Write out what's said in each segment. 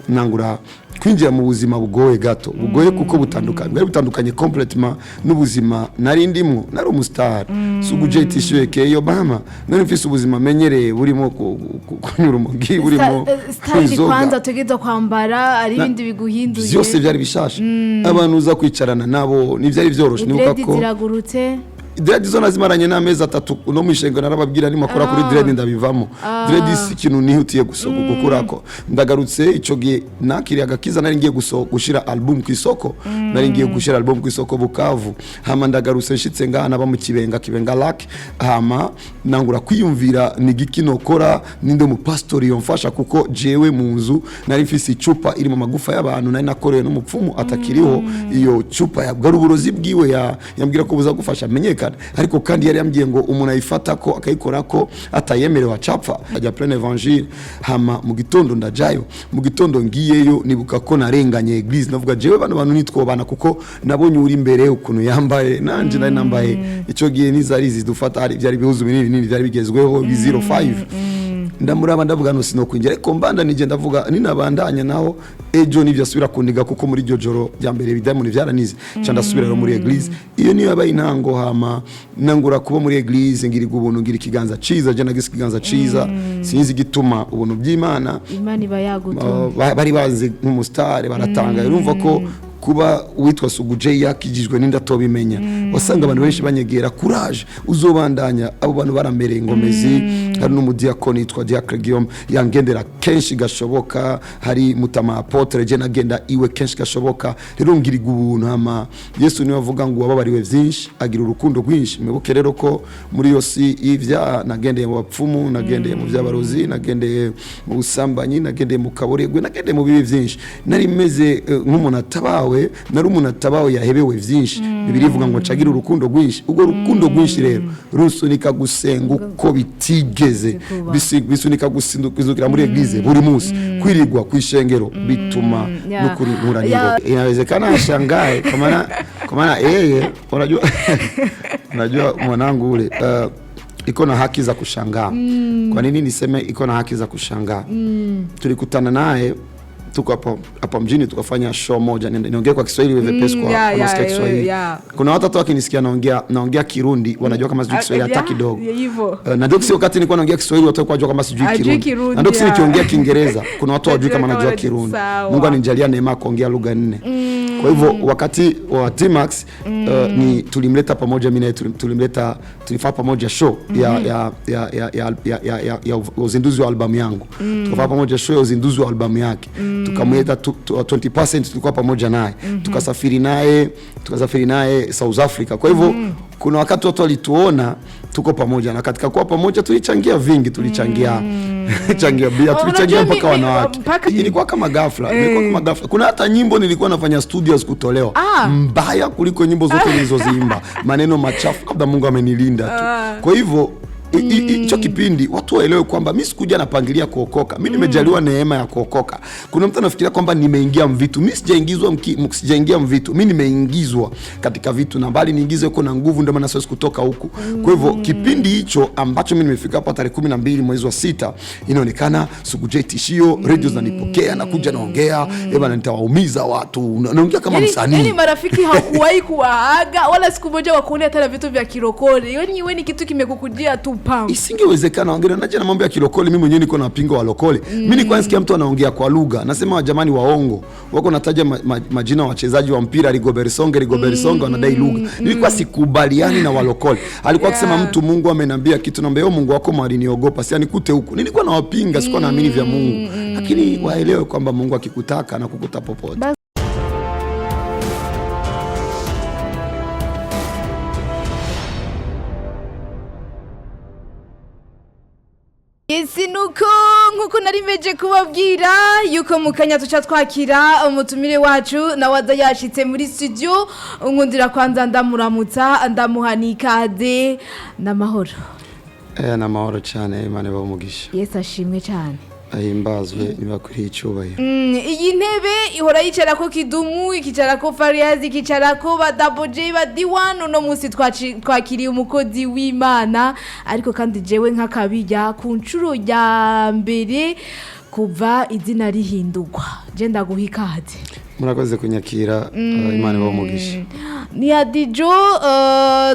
nangura kwinjira mu buzima bugoye gato bugoye kuko butandukanye complètement n'ubuzima nari ndimo nari umustar Sugu Tishiwe ke Obama nari mfise ubuzima menyereye burimo kunyura umugi burimo style kwanza tugeza kwambara ari ibindi biguhinduye byose byari bishasha abantu uza kwicarana nabo nivyari vyoroshe nibuka ko ziragurutse dread zona zimaranye n'amezi 3 no mishengo narababwira ni makora kuri dread ndabivamo dread isi kintu nihutiye gukurako ndagarutse ico gihe nakiri agakiza nari ngiye gushira album ku isoko nari ngiye gushira album ku isoko Bukavu hama ndagarutse nshitse ngana ba mu kibenga lak hama nangura kwiyumvira ni gikinokora ninde mu pastori yomfasha kuko jewe mu nzu nari mfise icupa iri mu magufa y'abantu nari nakorewe n'umupfumu atakiriho iyo cupa yabwara uburozi bwiwe yambwira ko buza gufasha menyeka ariko kandi yari yambwiye ngo umuntu ayifata ko akayikora ko atayemerewe acapfa ajya plein evangile hama mu gitondo ndajayo mu gitondo ngiyeyo nibuka ko narenganye eglise navuga jewe bantu nitwobana kuko nabonye uri imbere ukuntu yambaye nanje nari nambaye ico gihe nizari zidufata ari byari bihuzu binini byari bigezweho 05 ndamuraba ndavuga no sinokwinjira ariko mbanda nije ndavuga ninabandanya naho ejo nivyo asubira kuniga kuko muri ryo joro rya mbere bidamuni vyaranize cyanda asubira muri eglise iyo niyo yabaye intango hama nangura kuba muri eglise ngira ubuntu ngira ikiganza ciza je nagise ikiganza ciza sinzi gituma ubuntu by'Imana iba yagutumye bari bazi nk'umustar baratanga urumva ko kuba witwa Sugu yakijijwe ninda tobimenya wasanga abantu benshi banyegera courage uzobandanya abo bantu baramereye ngomezi hari n'umudiakoni yitwa Diacre Guillaume yangendera kenshi gashoboka hari Mutama Apotre je nagenda iwe kenshi gashoboka rero ngira ubuntu hama Yesu niwe avuga ngo wababariwe vyinshi agira urukundo rwinshi mwibuke rero ko muri yosi ivya nagendeye mu bapfumu nagendeye mu by'abarozi nagendeye mu busambanyi nagendeye mu kaboregwe nagendeye mu bibi vyinshi nari meze nk'umuntu atabawe nari umuntu atabawe yahebewe vyinshi bibiri ivuga ngo cagira urukundo rwinshi ubwo rukundo rwinshi rero rusunika gusenga uko bitigeze bisunika gusindukira muri eglise buri munsi kwirigwa kwishengero bituma nukuri nkuraniro inawezekana ashangae kama unajua mwanangu ule iko na haki za kushangaa kwa nini niseme iko na haki za kushangaa tulikutana naye tuko hapa mjini tukafanya show moja niongea kwa Kiswahili wewe pesa kwa unasikia Kiswahili kuna watu wakinisikia naongea Kirundi wanajua kama sijui Kiswahili hata kidogo na ndio wakati nilikuwa naongea Kiswahili watu wajua kama sijui Kirundi na ndio nikiongea Kiingereza kuna watu wajui kama najua Kirundi Mungu anijalia neema kuongea lugha 4 kwa hivyo wakati wa T-Max ni tulimleta pamoja mimi tulimleta tulifanya pamoja show ya uzinduzi wa albamu yangu tukafanya pamoja show ya uzinduzi wa albamu yake tukamweta 20% tulikuwa pamoja naye tukasafiri naye South Africa kwa hivyo kuna wakati watu walituona tuko pamoja na katika kuwa pamoja tulichangia vingi tulichangia bia tulichangia mpaka wanawake ilikuwa kama ghafla kuna hata nyimbo nilikuwa nafanya studios kutolewa mbaya kuliko nyimbo zote nilizoziimba maneno machafu labda Mungu amenilinda tu kwa hivyo hicho kipindi watu waelewe kwamba mimi sikuja napangilia kuokoka mimi nimejaliwa neema ya kuokoka kuna mtu anafikiria kwamba nimeingia mvitu mimi sijaingia mvitu mimi nimeingizwa katika vitu na bali niingize huko na nguvu ndio maana siwezi kutoka huku kwa hivyo kipindi hicho ambacho mimi nimefika hapa tarehe 12 mwezi wa 6 inaonekana Sugu Tishio radio zinanipokea na kuja naongea bwana nitawaumiza watu naongea kama msanii yani marafiki hakuwahi kuwaaga wala siku moja wakuone hata vitu vya kirokole yani wewe ni kitu kimekukujia tu isingewezekana ongea naje na mambo ya kilokole mimi mwenyewe niko na pingo wa lokole mimi nilikuwa nasikia mtu anaongea kwa lugha nasema jamani waongo wako nataja majina wa wachezaji wa mpira Rigobert Songe wanadai lugha nilikuwa sikubaliani na walokole alikuwa akisema mtu Mungu ameniambia kitu naomba yeye Mungu wako maliniogopa si anikute huku nilikuwa nawapinga sikuwa naamini vya Mungu lakini waelewe kwamba Mungu akikutaka na kukuta popote Yesi nkuko narimeje kubabwira yuko mukanya tuca twakira umutumire wacu na waza yashitse muri studio nkundira kwanza ndamuramutsa ndamuhanikade namahoro namahoro cyane Imana bamugisha Yesu ashimwe cyane ahimbazwe niba kuri icyubahiro iyi ntebe ihora yicara ko Kidumu ikicara ko Fariaz ikicara ko Double J ba D1 no munsi twakiriye umukozi w'Imana ariko kandi jewe nk'akabijya ku ncuro ya mbere kuva izina rihindurwa je ndaguha ikaze. murakoze kunyakira Imana ibamugisha. Ni Adijo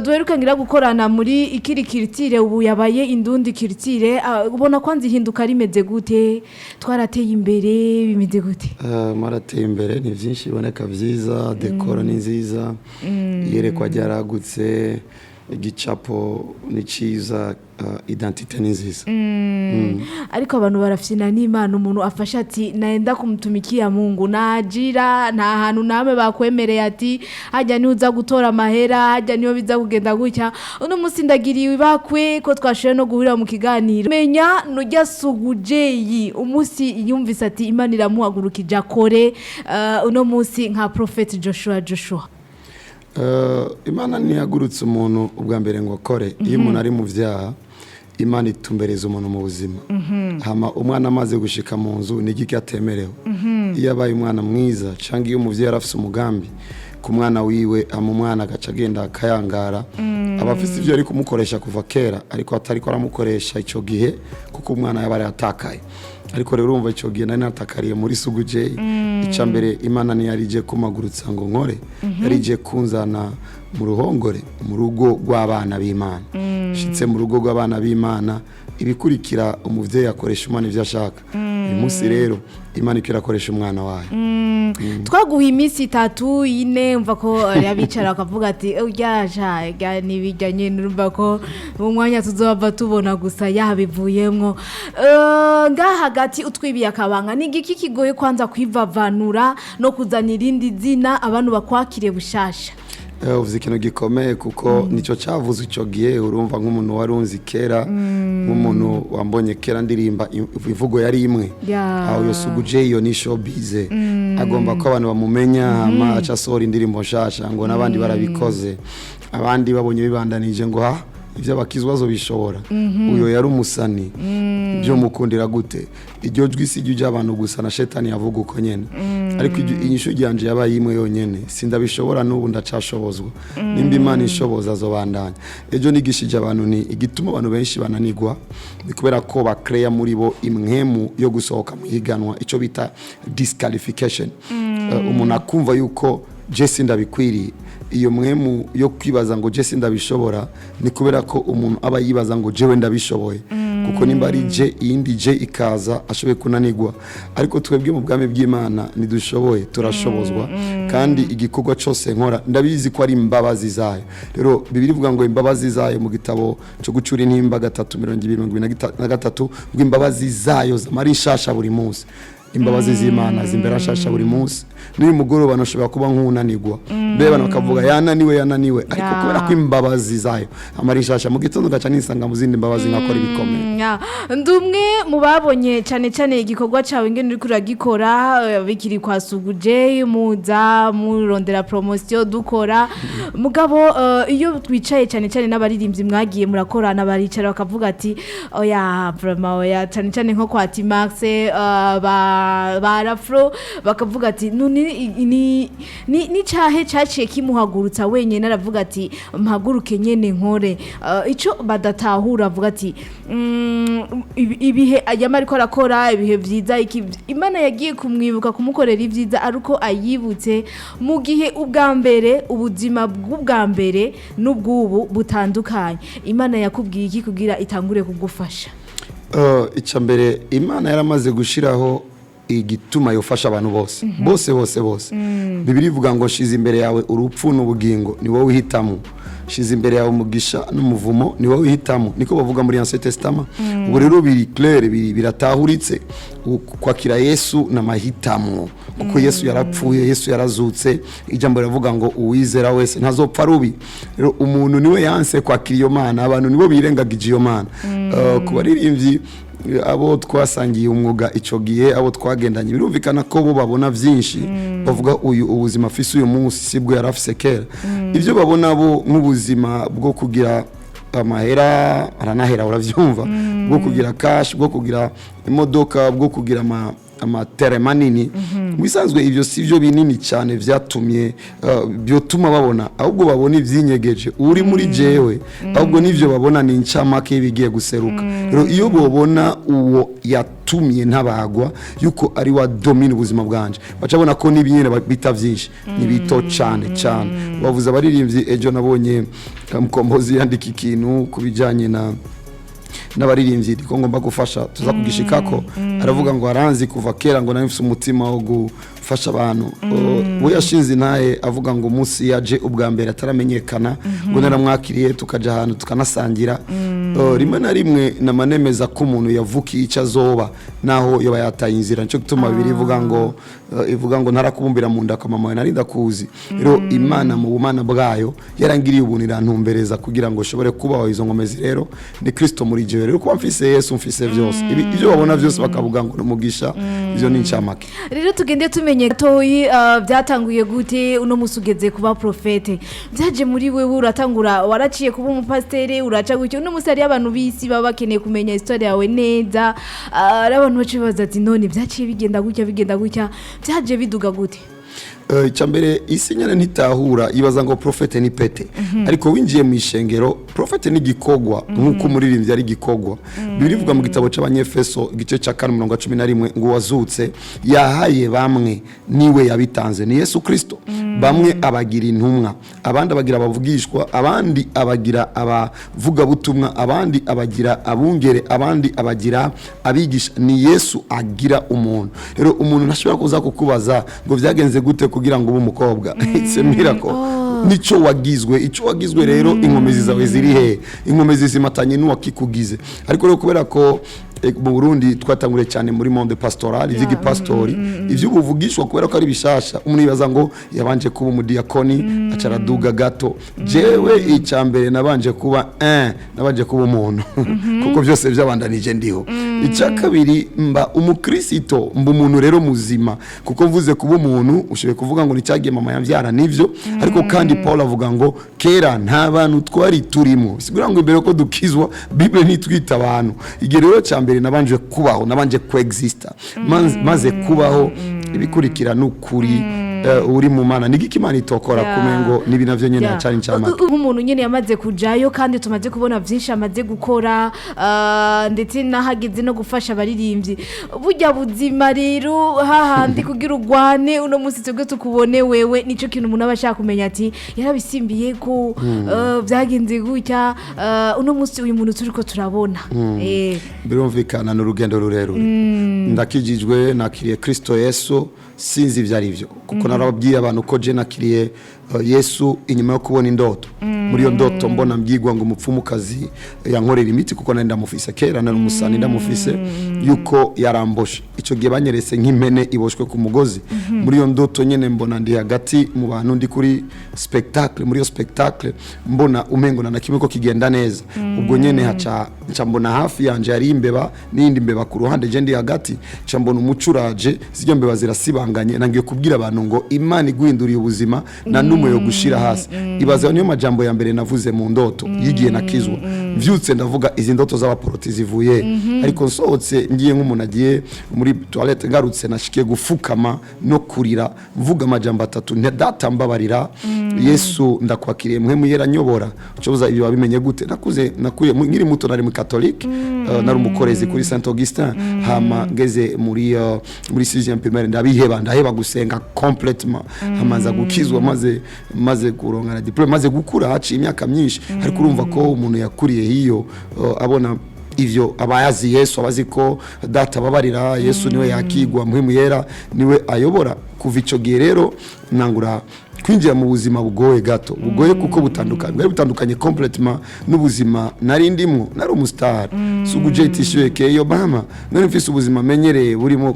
duheruka ngira gukorana muri ikiri kiritire ubu yabaye indundi kiritire ubona kwanza ihinduka rimeze gute twarateye imbere bimeze gute marateye imbere ni byinshi biboneka byiza dekora ni nziza yerekwa ryaragutse igicapo ni ciza identite ni nziza ariko abantu barafyina n'Imana umuntu afasha ati naenda kumutumikia Mungu najira nta hantu name bakwemereye ati hajya ni uza gutora amahera hajya niyo biza kugenda gutya uno musi ndagiriwe bakwe ko twashoye no guhurira mu kiganiro menya nujya sugujeyi umusi yumvise ati Imana iramuhagurukije akore uno musi nka prophet Joshua Imana ntiyagurutse umuntu ubwa mbere ngo akore iyo umuntu ari mu vyaha Imana itumbereza umuntu mu buzima hama umwana amaze gushika mu nzu ni giki atemerewe iyo abaye umwana mwiza canke iyo umuvyeyi arafise umugambi ku mwana wiwe umwana agaca agenda akayangara abafise ivyo ari kumukoresha kuva kera ariko atari ko aramukoresha ico gihe kuko umwana yaba yatakaye ariko rero urumva ico gihe nari natakariye muri Sugujei ica mbere Imana ni yarije kumagurutsa ngo nkore yarije kunzana mu ruhongore mu rugo rw'abana b'Imana shitse mu rugo rw'abana b'Imana ibikurikira umuvyeyi akoresha umwana ivyo ashaka uyu munsi rero Imana ikirakoresha umwana wayo twaguha iminsi 3-4 umva ko yabicara akavuga ati uryaja nibijyanye n'urumva ko umwanya tuzova tubona gusa yabivuyemwo ngaha hagati utwibiye akabanga ni giki kigoye kwanza kwivavanura no kuzana irindi zina abantu bakwakire bushasha uvuze ikintu gikomeye kuko nico cyavuze ico gihe urumva nk'umuntu warunzi kera nk'umuntu wambonye kera ndirimba ivugo yari imwe aho yo Sugujei yo ni showbiz agomba ko abantu bamumenya ama aca sora indirimbo nshasha ngo nabandi barabikoze abandi babonye bibandanije ngo ivyo abakizwazo bishobora uyo yari umusani byo mukundira gute iryo jwisi ryo abantu gusa na shetani yavuga uko nyene ariko inyishu ryanje yabaye imwe yonyene sindabishobora n'ubu ndacashobozwa nimba Imana ishoboza zo bandanya ejo nigishije abantu ni igituma abantu benshi bananigwa kubera ko bakreya muri bo imwemu yo gusohoka mu higanwa ico bita disqualification umuntu akumva yuko Jesse ndabikwiriye iyo mwemu yo kwibaza ngo Jesse ndabishobora ni kubera ko umuntu aba yibaza ngo jewe ndabishoboye kuko nimba ari je iyindi je ikaza ashoboye kunanigwa ariko twebwe mu bwami bw'Imana nidushoboye turashobozwa kandi igikorwa cyose nkora ndabizi ko ari imbabazi zayo rero Bibiliya ivuga ngo imbabazi zayo mu gitabo cyo gucura intimba 3:23 ngo imbabazi zayo zamari nshasha buri munsi imbabazi z'Imana zimbera shasha buri munsi n'uyu mugoroba nashobora kuba nk'unanigwa beba nakavuga yananiwe ariko kubera ko imbabazi zayo amarishasha mu gitondo gaca nisanga mu zindi mbabazi nkakora ibikomeye ndumwe mu babonye cyane igikorwa cyawe ngene uri kuragikora bikiri kwa Sugujei muza murondera promotion dukora mugabo iyo twicaye cyane n'abaririmbyi mwagiye murakorana baricara bakavuga ati oya vraiment oya cyane nko kwa Timax barafro bakavuga ati ni cyahe cyaciye kimuhagurutsa wenyine aravuga ati mpaguruke nyene nkore ico badatahura avuga ati ibihe ajyama ariko arakora ibihe vyiza Imana yagiye kumwibuka kumukorera ivyiza aruko ayibutse mu gihe ubwa mbere ubuzima bw'ubwa mbere n'ubwubu butandukanye Imana yakubwiye iki kugira itangure kugufasha ica mbere Imana yaramaze gushiraho igituma yofasha abantu bose Bibiliya ivuga ngo shize imbere yawe urupfu n'ubugingo ni wowe uhitamo shize imbere yawe umugisha n'umuvumo ni wowe uhitamo niko bavuga muri Ancien Testament ubwo rero biri clair biratahuritse kwakira Yesu n'amahitamo kuko Yesu yarapfuye Yesu yarazutse ijambo riravuga ngo uwizera wese ntazopfa rubi rero umuntu niwe yanse kwakira iyo Mana abantu nibo birengagije iyo Mana kubaririmbyi abo twasangiye umwuga ico gihe abo twagendanye birumvikana ko bo babona byinshi bavuga uyu ubuzima afise uyu munsi sibwo yarafise kera ivyo babona bo nk'ubuzima bwo kugira amahera aranahera uravyumva bwo kugira cash bwo kugira imodoka bwo kugira amatere manini mu bisanzwe ivyo sivyo binini cyane vyatumye byotuma babona ahubwo babona ivyinyegeje uri muri jewe ahubwo nivyo babona ni incamake bigiye guseruka rero iyo bobona uwo yatumye ntabagwa yuko ari wa domine ubuzima bwanje bacabona ko nibinyene bita vyinshi nibito cyane bavuze abaririmbyi ejo nabonye Mukombozi yandika ikintu kubijanye n'abaririmbyi ko ngomba gufasha tuza kugishikako aravuga ngo aranzi kuva kera ngo nafise umutima wo gufasha abantu we yashinze naye avuga ngo umunsi yaje ubwa mbere ataramenyekana ngo naramwakiriye tukaja ahantu tukanasangira rimwe na rimwe namanemeza ko umuntu yavukiye icyo azoba naho yoba yataye inzira cyo gutuma bibiri ivuga ngo ntarakubumbira mu nda kwa mama nari ndakuzi rero Imana mu bumana bwayo yarangiriye ubuntu irantumbereza kugira ngo shobore kubaho izo ngomezi rero ni Kristo muri jewe rero kuba mfise Yesu mfise byose ibyo babona byose bakavuga ngo umugisha ivyo ni incamake rero tugende tumenye toyi byatanguye gute uno musugeze kuba profete byaje muri wewe uratangura waraciye kuba umupastere uraca gutyo uno musari abantu bisi baba bakeneye kumenya historia yawe neza abantu bacibaza ati none byaciye bigenda gutya byaje biduga gute Icyambere isi nyane ntitahura ibaza ngo profete ni pete ariko winjiye mu ishengero profete ni gikogwa nkuko umuririmbyi ari gikogwa bibiri vuga mu gitabo c'abanyefeso igice ca 4:11 ngo wazutse yahaye bamwe niwe yabitanze ni Yesu Kristo bamwe abagira intumwa abandi abagira abavugishwa abandi abagira abavuga butumwa abandi abagira abungere abandi abagira abigisha ni Yesu agira umuntu rero umuntu ntashobora kuza kukubaza ngo vyagenze gute kugira ngo umukobwa it's a miracle nico wagizwe rero inkomezi zawe ziri he inkomezi zimatanye n'uwakikugize ariko rero kubera ko mu Burundi twatangure cyane muri monde pastoral ivigi pastori ivyo buvugishwa kubera ko ari bishasha umuntu yibaza ngo yabanje kuba umudiakoni acaraduga gato jewe icyambere nabanje kuba umuntu kuko byose byabandanije ndiho icyakabiri mba umukristo mba umuntu rero muzima kuko mvuze kuba umuntu ushibe kuvuga ngo nicyagiye mama yambyara nivyo ariko kandi Paul avuga ngo kera nta bantu twari turimo sigura ngo imbere ko dukizwa Bible nitwita abantu igerero cyambere nabanje kubaho nabanje coexista maze kubaho ibikurikira n'ukuri uri mu mana nigiki Imana itokora kumengo nibi navyo nyene cyari ncamake umuntu nyene yamaze kujayo kandi tumaze kubona byinshi amaze gukora ndetse nahageze no gufasha abaririmbyi burya buzima rero hahandi kugira ugwane uno munsi twebwe tukubone wewe nico kintu umuntu abashaka kumenya ati yarabisimbiye ko byagenze gutya uno munsi uyu muntu turiko turabona birumvikana n'urugendo rurerure ndakijijwe nakiriye Kristo Yesu sinzi ivyarivyo kuko narababwiye abantu ko je nakiriye Yesu inyuma yo kubona indoto muri iyo ndoto mbona mbyigwa ngo umupfumukazi yankorera imiti kuko nari ndamufise kera nari umusani ndamufise yuko yaramboshe ico gihe banyerese nk'impene iboshwe ku mugozi muri iyo ndoto nyene mbona ndi hagati mu bantu ndi kuri spectacle muri iyo spectacle mbona umengo na kimwe ko kigenda neza ubwo nyene haca mbona hafi yanje ari imbeba n'indi mbeba ku ruhande je ndi hagati ca mbona umucuraje zijya mbeba zirasibanganye nangiye kubwira abantu ngo Imana iguhinduriye ubuzima na yo gushira hasi ibaza niyo majambo ya mbere navuze mu ndoto yigiye nakizwa mvyutse ndavuga izi ndoto z'abaporoti zivuye ariko nsohotse ngiye nk'umuntu agiye muri toilette ngarutse nashikiye gufukama no kurira mvuga amajambo atatu ndatambabarira Yesu ndakwakiriye mwe muyera nyobora cyoza ibyo wabimenye gute nakuriye nkiri muto nari mu catholique nari umukorezi kuri Saint Augustin hama ngeze muri 6e primaire ndaheba gusenga complètement hamaza gukizwa maze kurongana diplome maze gukura haci imyaka myinshi ariko urumva ko umuntu yakuriye hiyo abona ivyo abayazi Yesu abazi ko data babarira Yesu niwe yakigwa muhimu yera niwe ayobora kuva ico gihe rero nangura kwinjira mu buzima bugoye gato bugoye kuko butandukanye complètement n'ubuzima nari ndimo nari umustar suguje tishyuye ke Obama nari mfise ubuzima menyereye burimo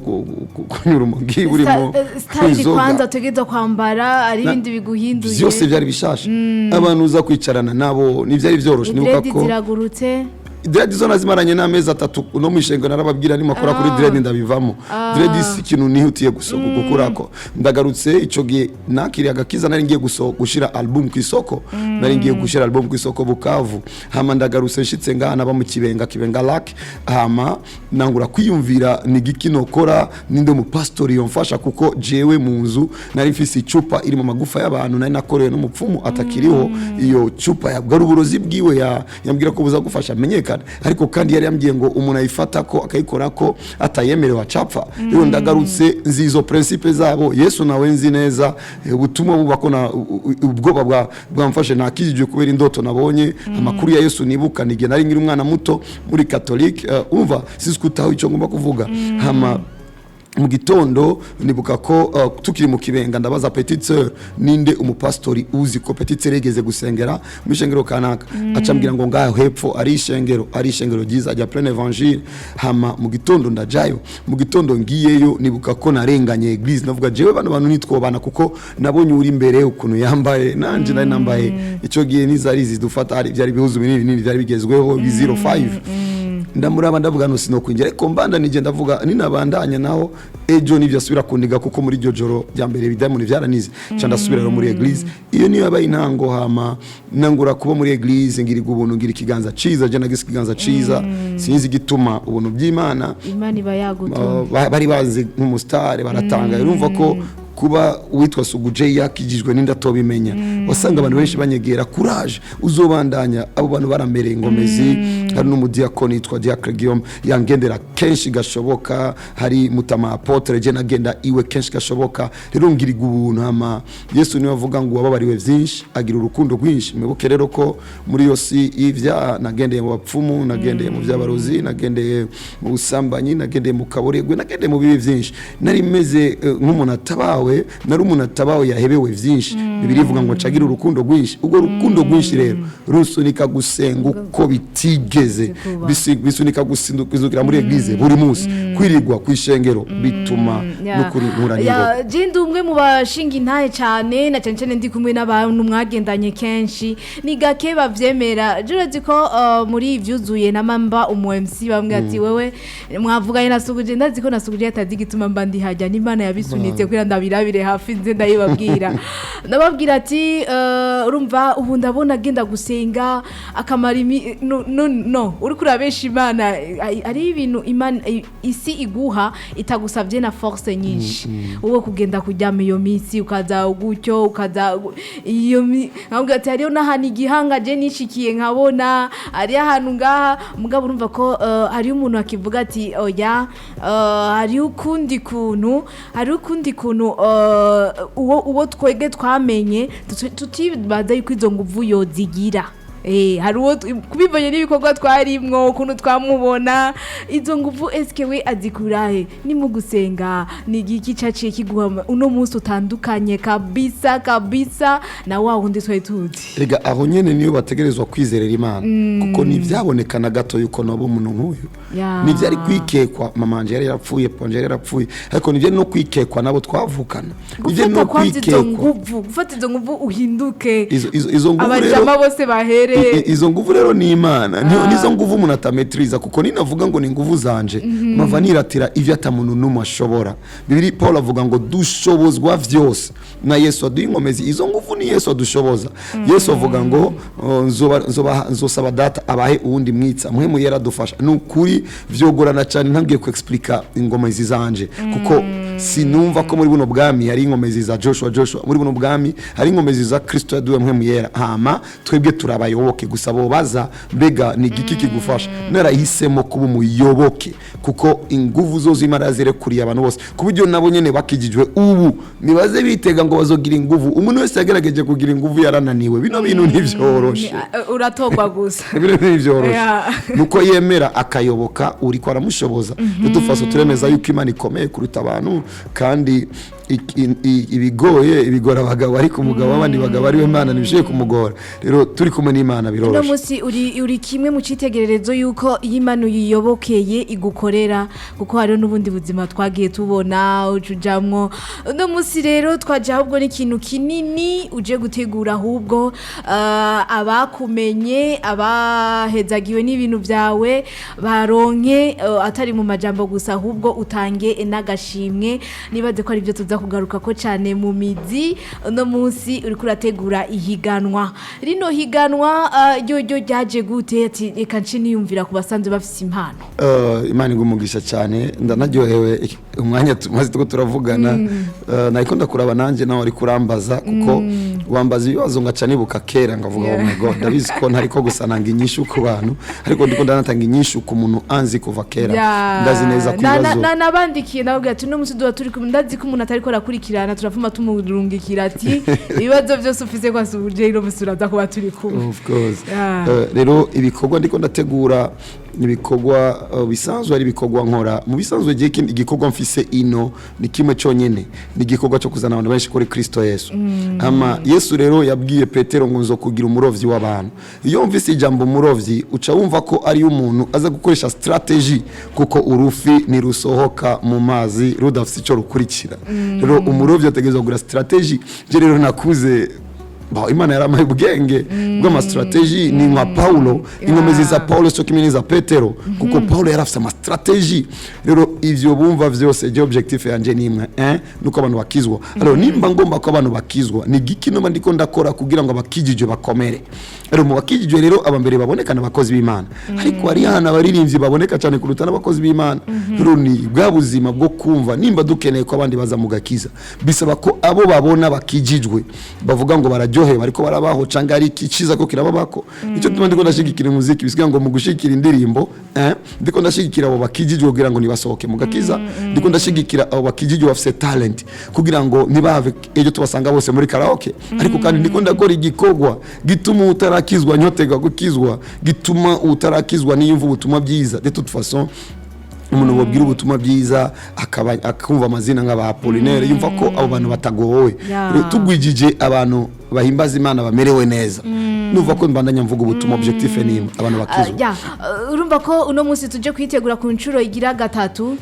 kunyura umugi burimo style kwanza tegeza kwambara ari ibindi biguhinduye byose byari bishasha abantu uza kwicarana nabo nivyari vyoroshe nibuka ko ziragurutse dread zo nazimaranye n'amezi 3 no mushengo narababwira ni makora kuri dread ndabivamo. Dread si ikintu nihutiye gukurako ndagarutse ico gihe nakiriye agakiza nari ngiye gushira album ku isoko nari ngiye gushira album ku isoko Bukavu hama ndagarutse nshitse ngana ba mu kibenga lac hama nangura kwiyumvira ni gikinokora ninde mu pastor yomfasha kuko jewe mu nzu nari mfise icupa iri mu magufa y'abantu nari nakoreye n'umupfumu atakiriho iyo cupa yabwa uburozi bwiwe yambwira ko buza gufasha menyekana ariko kandi yari yambwiye ngo umuntu ayifata ko akayikora ko atayemerewe acapfa rero ndagarutse nzizo principe zabo Yesu nawe nzi neza ubutumwa bubako na ubwoba bwamfashe nakijije kubera indoto nabonye amakuru ya Yesu nibuka nige nari ngira umwana muto muri catholique umva siskutaho ico ngomba kuvuga hama mu gitondo nibuka ko tukiri mu kibenga ndabaza petite sœur ninde umupastori uzi ko petite sœur yegeze gusengera mu ishengero kanaka acambwira ngo ngaho hepfo ari ishengero ryiza rya plein évangile hama mu gitondo ndajayo mu gitondo ngiyeyo nibuka ko narenganye église navuga jewe bantu nitwobana kuko nabonye uri imbere ukuntu yambaye nanje nari nambaye ico gihe nizari zidufata ari byari bihuzu binini byari bigezweho 05 ndamuraba ndavuga no sinokwinjira ariko mbanda nije ndavuga ninabandanya naho ejo nivyo asubira kuniga kuko muri ryo joro rya mbere bidamuni vyaranize ca ndasubira muri église iyo niyo yabaye intango hama nangura kuba muri église ngiriga ubuntu ngira ikiganza ciza je nagise ikiganza ciza sinzi gituma ubuntu by'Imana Imana iba yagutumye bari bazi nk'umustar baratanga urumva ko kuba witwa Suguje yakijijwe n'indato bimenya wasanga abantu benshi banyegera courage uzobandanya abo bantu baramereye ingomezi hari n'umudiakoni yitwa Diacre Guillaume yangendera kenshi gashoboka hari mutama apotre je nagenda iwe kenshi gashoboka rero ngiriga ubuntu hama Yesu niwe avuga ngo wababariwe byinshi agira urukundo rwinshi mwibuke rero ko muri yosi ivya nagendeye mu bapfumu nagendeye mu byabarozi nagendeye mu busambanyi nagendeye mu kaboregwe nagendeye mu bibi byinshi nari meze nk'umuntu atabawe nari umuntu atabawe yahebewe byinshi bibiri ivuga ngo cagira urukundo rwinshi ubwo rukundo rwinshi rero rusunika gusenga uko bitigeze bisunika gusindukizukira muri église buri munsi kwirigwa kwishengero bituma n'ukuri nkuraniro jindi umwe mu bashinga intaye cyane na cyane ndi kumwe n'abantu mwagendanye kenshi ni gake bavyemera jurazi ko muri ivyuzuye na mamba umu MC bamwe ati wewe mwavuganye na Suguje ndazi ko na Suguje atazi gituma mba ndi hajya n'Imana yabisunitse kwira ndabirabire hafi nze ndayibabwira ndababwira ati urumva ubu ndabona agenda gusenga akamara no uri kurabesha Imana ari ibintu Imana isi iguha itagusabye na force nyinshi uwo kugenda kujyama iyo misi ukaza gutyo ukaza iyo ntabwo ati hariyo n'ahantu igihanga je nishikiye nkabona ari ahantu ngaha mugabo urumva ko hari umuntu akivuga ati oya hari ukundi kuntu uwo twege twamenye tutibaza yuko izo nguvu yozigira hari uwo kubivanye n'ibikorwa twarimwo ukuntu twamubona izo nguvu eske we azikurahe ni mu gusenga ni igiki caciye kiguha uno munsi utandukanye kabisa na wa wundi twari tuzi rega aho nyene niyo bategerezwa kwizerera Imana kuko nivyaboneka na gato yuko nabo umuntu nk'uyu nivyo ari kwikekwa mamanje yari yarapfuye ponje yari yarapfuye ariko nivyo no kwikekwa nabo twavukana nivyo no kwikekwa gufata izo nguvu uhinduke izo nguvu abajama bose bahere izo nguvu rero ni Imana nizo nguvu umuntu atametriza kuko ninavuga ngo ni nguvu zanje mava niratira ivyo atamuntu numwe ashobora bibiri Paul avuga ngo dushobozwa vyose na Yesu aduingomezi izo nguvu ni Yesu adushoboza Yesu avuga ngo nzosaba data abahe uwundi mwitsa mwe yera dufasha nukuri vyogorana cyane ntabwiye ku explica ingomezi zanje kuko sinumva ko muri buno bwami hari ingomezi za Joshua muri buno bwami hari ingomezi za Kristo yaduwe mwe yera hama twebwe turabayoboke gusa bo baza mbega ni giki kigufasha narahisemo kuba umuyoboke kuko inguvu zo z'Imana zirekuriye abantu bose kubujyo nabo nyene bakijijwe ubu nibaze bitega ngo bazogira inguvu umuntu wese yagerageje kugira inguvu yarananiwe bino bintu ntivyoroshe uratogwa gusa bino ntivyoroshe nuko yemera akayoboka uri ko aramushoboza dufaso turemeza yuko Imana ikomeye kuruta abantu kandi ibigoye ibigora abagabo ariko umugabo w'abandi bagabo ari we Imana ntibishoboye kumugora rero turi kumwe n'Imana uno biroroshye munsi uri kimwe mu citegererezo yuko iyo Imana uyiyobokeye igukorera kuko hariho n'ubundi buzima twagiye tubona ujamwo uno munsi rero twaje ahubwo n'ikintu kinini uje gutegura ahubwo abakumenye abahezagiwe n'ibintu byawe baronke atari mu majambo gusa ahubwo utange n'agashimwe nibaze ko ari byo tuza kugaruka ko cyane mu mizi uno munsi uri kurategura ihiganwa rino higanwa ryo ryaje gute ati reka nci niyumvira ku basanzwe bafite impano Imana ingumugisha cyane ndanaryohewe umwanya tumaze tuko turavugana nayiko ndakuraba nanje nawe ari kurambaza kuko wambaza ibibazo ngaca nibuka kera ngavuga oh my god ndabizi ko ntariko gusananga inyishu ku bantu ariko ndiko ndanatanga inyishu ku muntu anzi kuva kera ndazi neza ku bibazo nabandikiye navuga ati no musi duha turi ndazi ko umuntu atariko arakurikirana turavuma tumurungikira ati ibibazo byose ufise kwa suje iro musura za kuba turi kumwe of course rero ibikorwa ndiko ndategura ibikorwa bisanzwe ari ibikorwa nkora mu bisanzwe igikorwa mfise ino ni kimwe cyonyene ni igikorwa cyo kuzana abantu benshi kuri Kristo Yesu ama Yesu rero yabwiye Petero ngo nzo kugira umurovyi w'abantu iyo mvise ijambo umurovyi uca wumva ko ari umuntu aza gukoresha strategy kuko urufi ni rusohoka mu mazi rudafite ico rukurikira rero umurovyi ategezwa kugira strategy je rero nakuze Imana yaramaye ubwenge bw'ama strategy ni nka Paulo inkomezi za Paulo cyo kimwe za Petero kuko Paulo yarafite ama strategy rero ivyo bumva vyose je objectif yanje ni imwe nuko abantu bakizwa alors nimba ngomba ko abantu bakizwa ni gikino ndiko ndakora kugira ngo abakijije bakomere rero mu bakijije rero abambere babonekana abakozi b'Imana ariko ari hana baririmbyi baboneka cyane kuruta n'abakozi b'Imana rero ni bwa buzima bwo kumva nimba dukeneye ko abandi baza mu gakiza bisaba ko abo babona bakijijwe bavuga ngo bararyohewe bariko barabaho canga ari kiciza ko kirababako nicyo tuma ndiko ndashigikira muziki bisiga ngo mu gushikira indirimbo ndiko ndashigikira abo bakijijwe kugira ngo nibasohoke mu gakiza ndiko ndashigikira abo bakijijwe bafite talent kugira ngo nibave ejo tubasanga bose muri karaoke ariko kandi ndiko ndakora igikorwa gituma utarakizwa nyotega gukizwa gituma utarakizwa niyumva ubutumwa byiza de toute façon umuntu wabwira ubutumwa byiza akumva amazina nk'aba Apollinaire yumva ko abo bantu batagowe tugwijije abantu bahimbaza Imana bamerewe neza nuva ko mbandanya mvuga ubutumwa objectif ni abantu bakizwa urumva ko uno munsi tuje kwitegura ku ncuro igira gatatu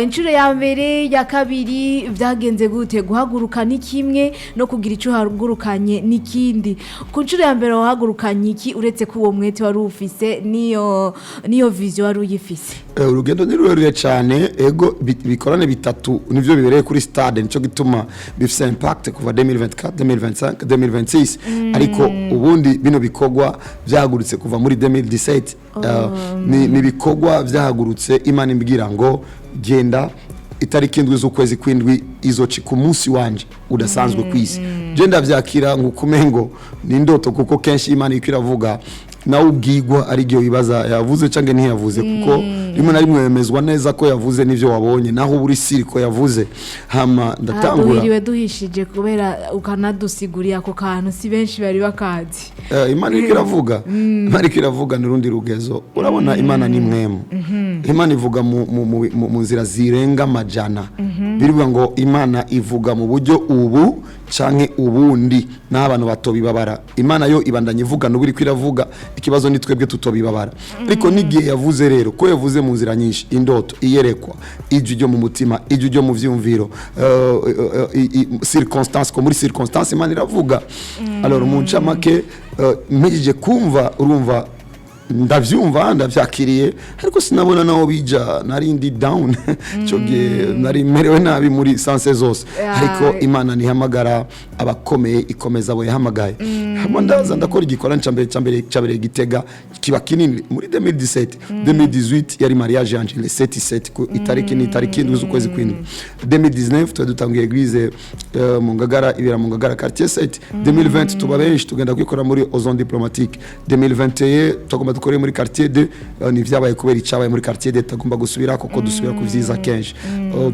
incuro ya mbere ya kabiri byagenze gute guhaguruka ni kimwe no kugira ico hagurukanye nikindi ku ncuro ya mbere wahagurukanye iki uretse ko uwo mwete wari ufise niyo vision wari uyifise urugendo ni rurerure cyane ego bikorane bitatu nivyo bibereye kuri stade nico gituma bifise impact kuva 2024 2025 2026 ariko ubundi bino bikorwa byahagurutse kuva muri 2017 ni bikorwa byahagurutse Imana imbwira ngo genda itariki indwi z'ukwezi kwindwi izoci ku munsi wanje udasanzwe kwisi genda vyakira ngukumengo ni ndoto kuko kenshi Imana ikiravuga nawe ubwigwa ari giyo wibaza yavuze canke ntiyavuze kuko rimwe na rimwe yemezwa neza ko yavuze n'ivyo wabonye naho buri siriko yavuze hama ndatangura wiriwe duhishije kubera ukanadusiguriya ako kantu si benshi bari bakazi Imana ikiravuga n'urundi rugezo urabona Imana ni mwemu Imana ivuga mu nzira zirenga amajana birivuga ngo Imana ivuga mu buryo ubu canke ubundi n'abantu batobibabara Imana yo ibandanye ivuga n'uburi kwiravuga ikibazo ni twebwe tutobibabara ariko nigiye yavuze rero ko yavuze mu nzira nyinshi indoto iyerekwa ijyo ryo mu mutima ijyo ryo mu vyumviro circonstance ko muri circonstance Imana iravuga alors mu ncamake mpejije kumva urumva ndavyumva ndavyakiriye ariko sinabona naho bija narindi down cyoge nari merewe nabi muri sanse zose ariko Imana nihamagara abakomeye ikomeza abo yahamagaye hama ndaza ndakora igikora cyambere gitega kiba kinini muri 2017 2018 yari mariage yanje le 7 ku itariki z'ukwezi kw'indwi 2019 twadutangiye eglise mu Ngagara ibera mu Ngagara quartier 7 2020 tuba benshi tugenda kwikora muri ozone diplomatique 2021 tugomba dukore muri quartier 2 ni vyabaye kubera icabaye muri quartier 2 tagomba gusubira koko dusubira ku vyiza kenshi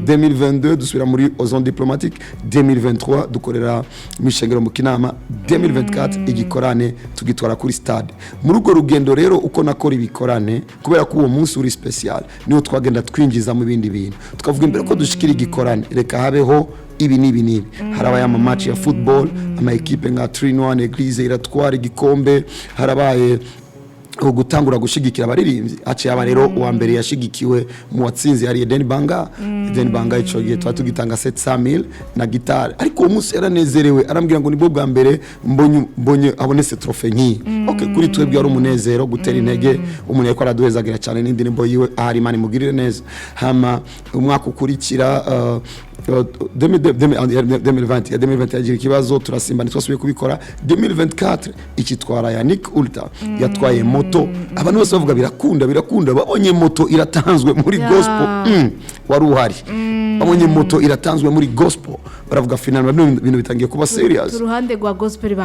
2022 dusubira muri ozone diplomatique 2023 dukorera mishengero mu Kinama 2024 igikorane tugitwara kuri stade muri ugo rugendo rero uko nakora ibikorane kubera ko uwo munsi uri special niho twagenda twinjiza mu bindi bintu tukavuga imbere ko dushikira igikorane reka habeho ibi nibi harabaye ama match ya football ama equipe nka 3-1 Eglise iratwara igikombe harabaye gutangura gushigikira abaririmbyi aciye aba rero uwa mbere yashigikiwe mu watsinzi hari Eden Banga ico gihe twatugitanga 700,000 na gitare ariko uwo munsi yaranezerewe arambwira ngo nibwo bwa mbere mbonye abonese trofe nki okay kuri twebwe ari umunezero gutera intege umuntu yako araduhezagira cyane n'indirimbo yiwe ahari Imana imugirire neza hama umwaka ukurikira 2020 yagira ikibazo turasimba ntitwasubiye kubikora 2024 ikitwara Yannick Ulta yatwaye moto abantu bose bavuga birakunda babonye moto iratanzwe muri gospel wari uhari babonye moto iratanzwe muri gospel baravuga final ibintu bitangiye kuba serious uruhande rwa gospel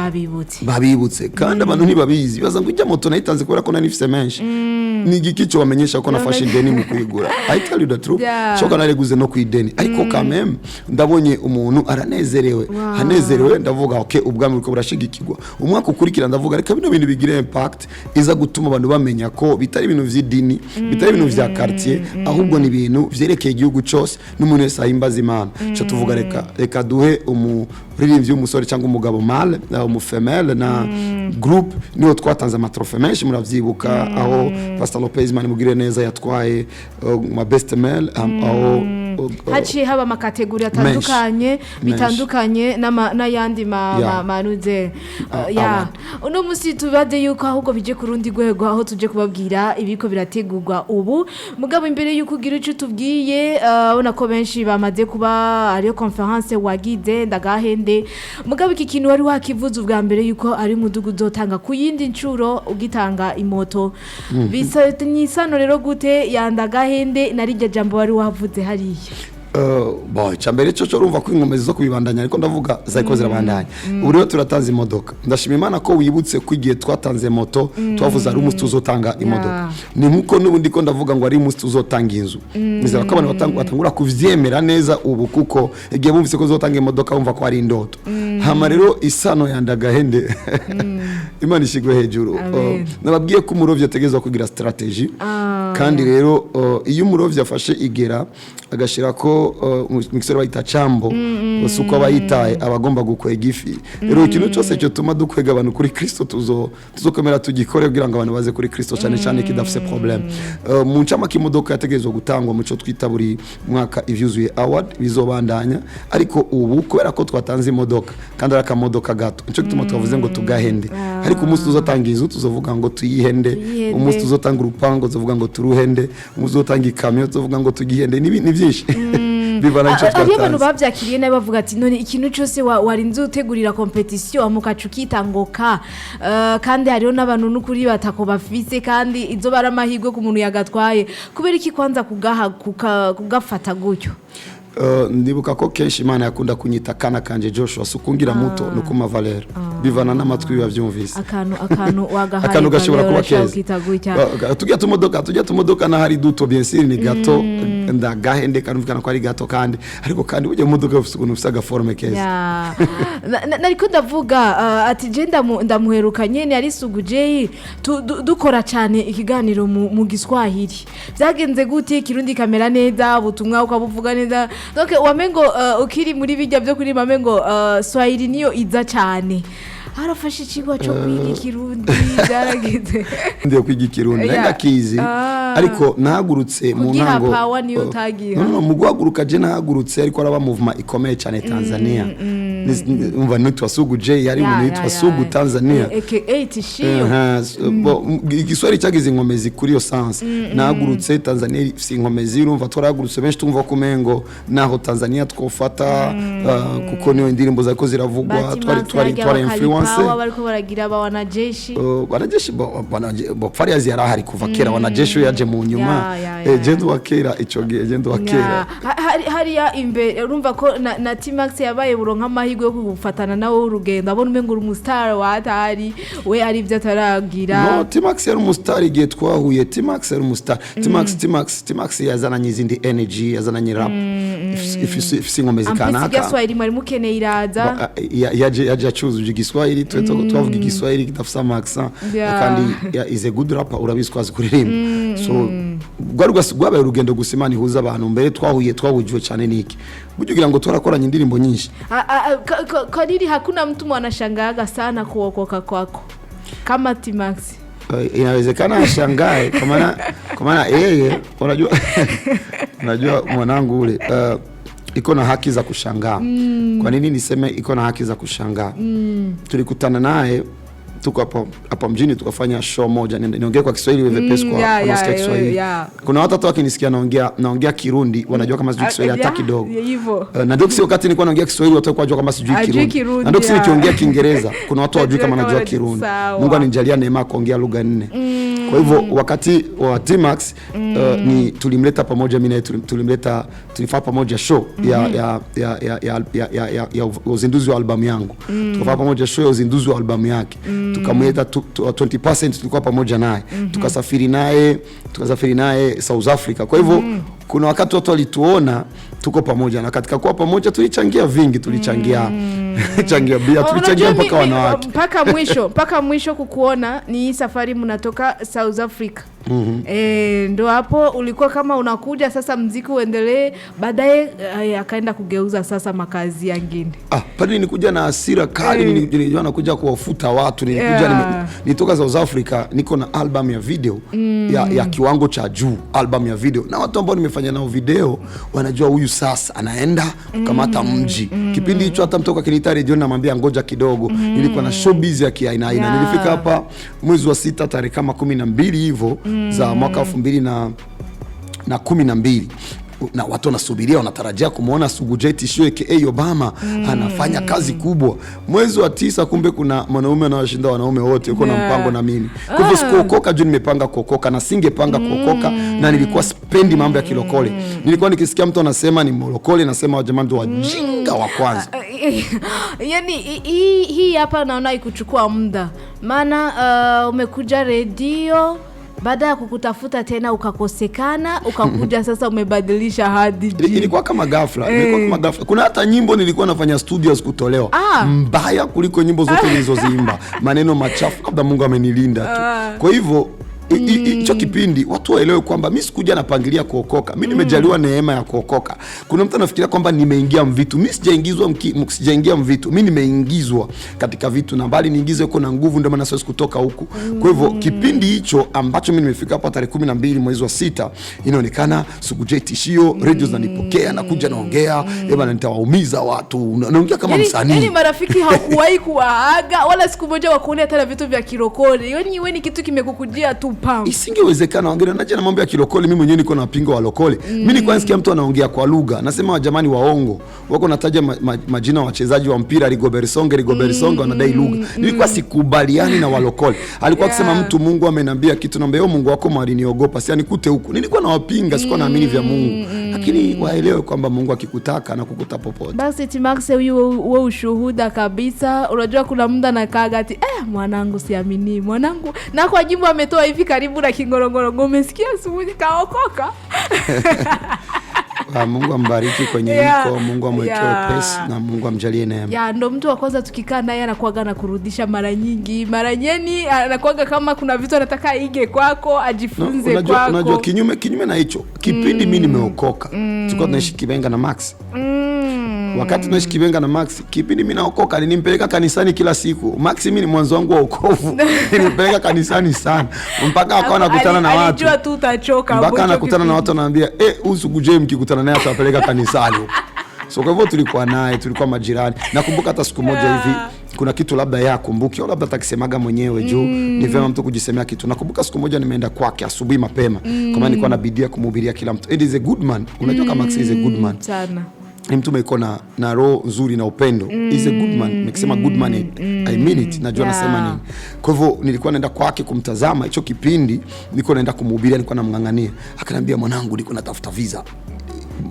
babibutse kandi abantu ntibabizi baza ngo ijya moto nayitanze kubera ko nanifise menshi ni igikico bamenyesha ko nafashe ideni mu kuyigura I tell you the truth shoka nareguze no kwideni ariko kameme ndabonye umuntu aranezerewe hanezerewe ndavuga okay ubwami buko burashigikirwa umwaka ukurikira ndavuga reka bino bintu bigira impact iza gutuma abantu bamenya ko bitari ibintu vy'idini bitari ibintu vya quartier ahubwo ni ibintu vyerekeye igihugu cyose n'umuntu wese ahimbaza Imana cyo tuvuga reka duhe umuririmbyi w'umusore cyangwa umugabo male umufemele na group niho twatanze amatrofe menshi muravyibuka aho Pastor Lopez Imana imugirire neza yatwaye ma best male aho haciye haba amakategori atandukanye bitandukanye n'ayandi manuze uno musi tubade yuko ahubwo bije ku rundi rwego aho tuje kubabwira ibiko birategurwa ubu mugabo imbere yuko ugira ico tubwiye ubona ko benshi bamaze kuba ariyo conference wagize ndagahende mugabo iki kintu wari wakivuze ubwa mbere yuko ari mudugu uzotanga ku yindi ncuro ugitanga imoto bisatanye isano rero gute yandagahende narijya jambo wari wavuze hariya cyambere cyo urumva ko inkomezi zo kubibandanya ariko ndavuga zayiko zirabandanya ubu rero turatanze imodoka ndashima Imana ko wibutse ko igihe twatanze moto twavuze ari umunsi tuzotanga imodoka ni nkuko nubundi ko ndavuga ngo ari umunsi tuzotanga inzu nizera ko abantu batangura kuvyemera neza ubu kuko igihe bumvise ko zotanga imodoka bumva ko ari indoto hama rero isano yandagahende Imana ishigwe hejuru nababwiye ko umurovyi ategezwa kugira strategy kandi rero iyo umurovyi afashe igera agashira ko mixer bayita chambo usuko abayitaye abagomba gukwega ifi rero ikintu cyose cyo tuma dukwega abantu kuri Kristo tuzokomera tugikore kugira ngo abantu baze kuri Kristo cyane cyane kidafise problem mu ncama kimodoka yategezwe gutangwa mu cyo twita buri mwaka ivyuzuye award bizobandanya ariko ubu kubera ko twatanze imodoka kandi araka modoka gato cyo gituma twavuze ngo tugahende ariko umunsi tuzotanga inzu tuzovuga ngo tuyihende umunsi tuzotanga urupango tuzovuga ngo turuhende umunsi tuzotanga ikamyo tuzovuga ngo tugihende ni byinshi bivana cyo twatanze abantu bavyakiriye nayo bavuga ati none ikintu cyose warinze utegurira competition amukacuka ngoka kandi hariho n'abantu n'ukuri batako bafise kandi izo baramahirwe ku muntu yagatwaye kubera iki kwanza kugafata gutyo ndibuka ko kenshi Imana yakunda kunyita kana kanje Joshua sukungira muto nuko Valera bivana n'amatwi bavyumvise akantu wagahaye akantu gashobora kuba keza tujya tumodoka na hari duto bien sûr ni gato ndagahende kanumvikana ko ari gato kandi ariko kandi uje mumodoka ufise agaforme keza nariko ndavuga ati je ndamuherukanye ni ari suguje dukora cyane ikiganiro mu Giswahili byagenze gute kirundi kamera neza butumwa ukabuvuga neza donc wamengo ukiri muri bijya byo kuri mamengo Swahili niyo iza cyane harafashe ikigwa cyo kwiga ikirundi byaragize ndiye kwiga ikirundi ndakizi ariko nahagurutse mu ntango power niyo tagiha mu guhaguruka je nahagurutse ariko araba movement ikomeye cyane Tanzania umva nitwa Sugu J yari umuntu yitwa Sugu Tanzania igiswahili cyagize inkomezi kuri yo sense nahagurutse Tanzania ifite inkomezi urumva twaragurutse benshi tumva kumengo naho Tanzania twofata kuko niyo indirimbo zako ziravugwa twari influence bariko baragira wanajeshi Fariaz yarahari kuva kera wanajeshi yaje mu nyuma agent wa kera ico agent wa kera hariya imbere urumva ko na T-Max yabaye buronka amahirwe yo kugufatana nawe urugendo abone umengo uri umustar watari we ari byo ataragira no T-Max yari umustar igihe twahuye T-Max yari umustar T-Max yazananye izindi energy yazananye rap ifisi ngomezi kanaka Igiswahili mwari mukeneye iraza yaje acuzuje Igiswahili twavuga Igiswahili kidafisa accent kandi is a good rapper urabiswaza kuririmba so rwabaye urugendo gusimana ihuza abantu mbere twahujwe cyane niki bujugira ngo twarakoranye indirimbo nyinshi. Kwa nini hakuna mtu mwanashangaa sana kuokoka kwako kama T-Max? Inawezekana ashangae kwa maana yeye unajua mwanangu ule iko na haki za kushangaa. Kwa nini niseme iko na haki za kushangaa? Tulikutana naye tuko hapa mjini tukafanya show moja, niongea kwa Kiswahili wewe pesi kwa unasikia Kiswahili. Kuna watu wakinisikia naongea Kirundi wanajua kama sijui Kiswahili hata kidogo. Na ndio sio wakati nilikuwa naongea Kiswahili watu wajua kama sijui Kirundi. Na ndio nikiongea Kiingereza kuna watu wajui kama najua Kirundi. Mungu anijalia neema kuongea lugha 4. Kwa hivyo wakati wa T-Max ni tulimleta pamoja mimi na tulifanya pamoja show ya uzinduzi wa albamu yangu. Tukafanya pamoja show ya uzinduzi wa albamu yake. Tukamweta 20% tulikuwa pamoja naye. Tukasafiri naye South Africa. Kwa hivyo kuna wakati watu walituona tuko pamoja na katika kuwa pamoja tulichangia vingi, tulichangia bia, tulichangia mpaka wanawake. Mpaka mwisho kukuona ni safari mnatoka South Africa. Ndo hapo ulikuwa kama unakuja sasa mziki uendelee, baadaye akaenda kugeuza sasa makazi yangine. Pale nilikuja na hasira kali, nilijua nakuja kuwafuta watu, nitoka South Africa niko na album ya video ya kiwango cha juu, album ya video. Na watu ambao nimefanya nao video wanajua huyu sasa anaenda kukamata mji. Kipindi hicho hata mtoka kinita radio namwambia ngoja kidogo. Nilikuwa na showbiz ya kiaina. Nilifika hapa mwezi wa 6 tarehe kama 12 hivyo za mwaka 2012. Na watu wanasubiria wanatarajia kumuona Sugu J Tissue aka Obama anafanya kazi kubwa. Mwezi wa 9 kumbe kuna mwanaume anawashinda wanaume wote, yuko na mpango na mimi. Kwa hivyo sikuokoka juu nimepanga kuokoka na singepanga kuokoka, na nilikuwa spendi mambo ya kilokole. Nilikuwa nikisikia mtu anasema ni mlokole nasema wa jamani ndo wajinga wa kwanza. Yani hii hapa naona ikuchukua muda. Maana umekuja radio, baada ya kukutafuta tena ukakosekana, ukakuja sasa umebadilisha hadi. Ilikuwa kama ghafla, Kuna hata nyimbo nilikuwa nafanya studios kutolewa. Mbaya kuliko nyimbo zote nilizoziimba. Maneno machafu, labda Mungu amenilinda tu. Kwa hivyo hicho kipindi watu waelewe kwamba mimi sikuja napangilia kuokoka. Mimi nimejaliwa neema ya kuokoka. Kuna mtu anafikiria kwamba nimeingia mvitu. Mimi sijaingia mvitu. Mimi nimeingizwa katika vitu, na bali niingize huko na nguvu, ndio maana siwezi kutoka huko. Kwa hivyo kipindi hicho ambacho mimi nimefika hapa tarehe 12 mwezi wa 6, inaonekana Sugu J Tissue radio zinanipokea na kuja naongea, bwana nitawaumiza watu. Naongea kama msanii. Yaani marafiki hakuwahi kuwaaga wala siku moja wakuone hata vitu vya kirokole. Yaani wewe ni kitu kimekukujia tu. Isingewezekana wangine naje na mambo ya kilokole. Mimi mwenyewe niko na pingo wa lokole. Mimi nilikuwa nasikia mtu anaongea kwa lugha, nasema wa jamani waongo wako nataja majina wa wachezaji wa mpira Rigobert Songe wanadai lugha. Nilikuwa sikubaliani na walokole. Alikuwa akisema mtu Mungu ameniambia kitu, naomba Mungu wako maliniogopa si anikute huko. Nilikuwa nawapiga, sikuwa naamini vya Mungu. Lakini waelewe kwamba Mungu akikutaka na kukuta popote. Basi T-Max wewe ushuhuda kabisa. Unajua kuna muda nakaa ati mwanangu siamini mwanangu, na kwa jimbo ametoa hivi karibu na Kingorongoro, umesikia Sugu kaokoka. Mungu ambariki kwenye hiko, Mungu amwekee pesi na Mungu amjalie neema. Ndo mtu wa kwanza tukikaa naye anakuaga na kurudisha mara nyingi. Mara nyeni anakuaga kama kuna vitu anataka ige kwako, ajifunze kwako. Unajua kinyume na hicho. Kipindi mimi nimeokoka. Tulikuwa tunaishi Kibenga na Max. Wakati tunaishi Kibenga na Max, kipindi mimi naokoka nilimpeleka kanisani kila siku. Max mimi ni mwanzo wangu wa wokovu. Nilimpeleka kanisani sana. Mpaka akawa nakutana na watu. Alijua tu utachoka. Mpaka anakutana na watu anaambia, Sugu J mkikutana naye atawapeleka kanisani. So kwa hivyo tulikuwa naye, tulikuwa majirani. Nakumbuka hata siku moja hivi kuna kitu labda yeye akumbuki au labda atakisemaga mwenyewe juu ni vyema mtu kujisemea kitu. Nakumbuka siku moja nimeenda kwake asubuhi mapema. Kama nilikuwa nabidia kumhubiria kila mtu. It is a good man. Unajua kama Max is a good man. Sana. Ni mtu meko na roho nzuri na upendo. He's a good man. Nikisema good man I mean it. Najua nasema nini. Kwa hivyo nilikuwa naenda kwake kumtazama hicho kipindi, nilikuwa naenda kumhubiria, nilikuwa namngangania. Akaniambia mwanangu niko natafuta visa.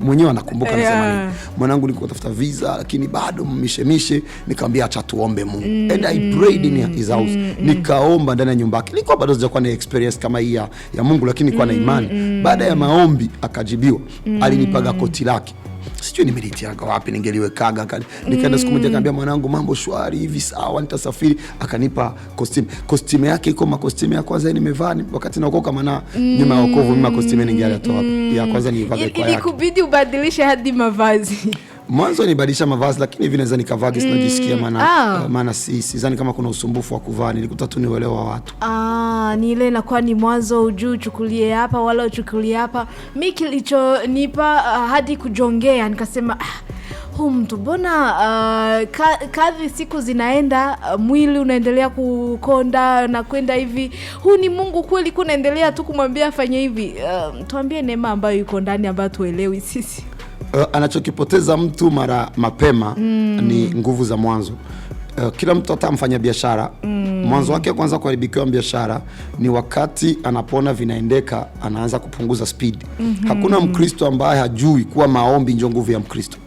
Mwenyewe anakumbuka nasema nini. Mwanangu niko natafuta visa lakini bado mmishemishe. Nikamwambia acha tuombe Mungu. And I prayed in his house. Nikaomba ndani ya nyumba yake. Nilikuwa bado sijakuwa na experience kama hii ya Mungu, lakini nilikuwa na imani. Baada ya maombi akajibiwa. Alinipaga koti lake. sijui nimelitiaga wapi, ningeliwekaga. Nikaenda siku moja kaambia mwanangu mambo shwari hivi, sawa nitasafiri. Akanipa costume yake, iko costume ya kwanza nimevaa wakati naokoka, maana nyuma ya wokovu mimi costume ningealitoa wapi? Ya kwanza nilivaa kwa yake. Ilikubidi ubadilishe hadi mavazi. Mwanzo nibadilisha mavazi, lakini hivi naweza nikavaa kisi najisikia, maana sidhani kama kuna usumbufu wa kuvaa, nilikuta tu ni uelewa wa watu. Ni ile inakuwa ni mwanzo ujuu chukulie hapa wala uchukulie hapa. Mimi kilichonipa hadi kujongea nikasema huu mtu mbona kadri siku zinaenda mwili unaendelea kukonda na kwenda hivi, huu ni Mungu kweli kunaendelea tu kumwambia afanye hivi? Tuambie neema ambayo yuko ndani ambayo tuelewi sisi. Anachokipoteza mtu mapema ni nguvu za mwanzo. Kila mtu hata mfanya biashara mwanzo wake kwanza kuharibikiwa biashara ni wakati anapona vinaendeka, anaanza kupunguza speed. Hakuna Mkristo ambaye hajui kuwa maombi ndio nguvu ya Mkristo.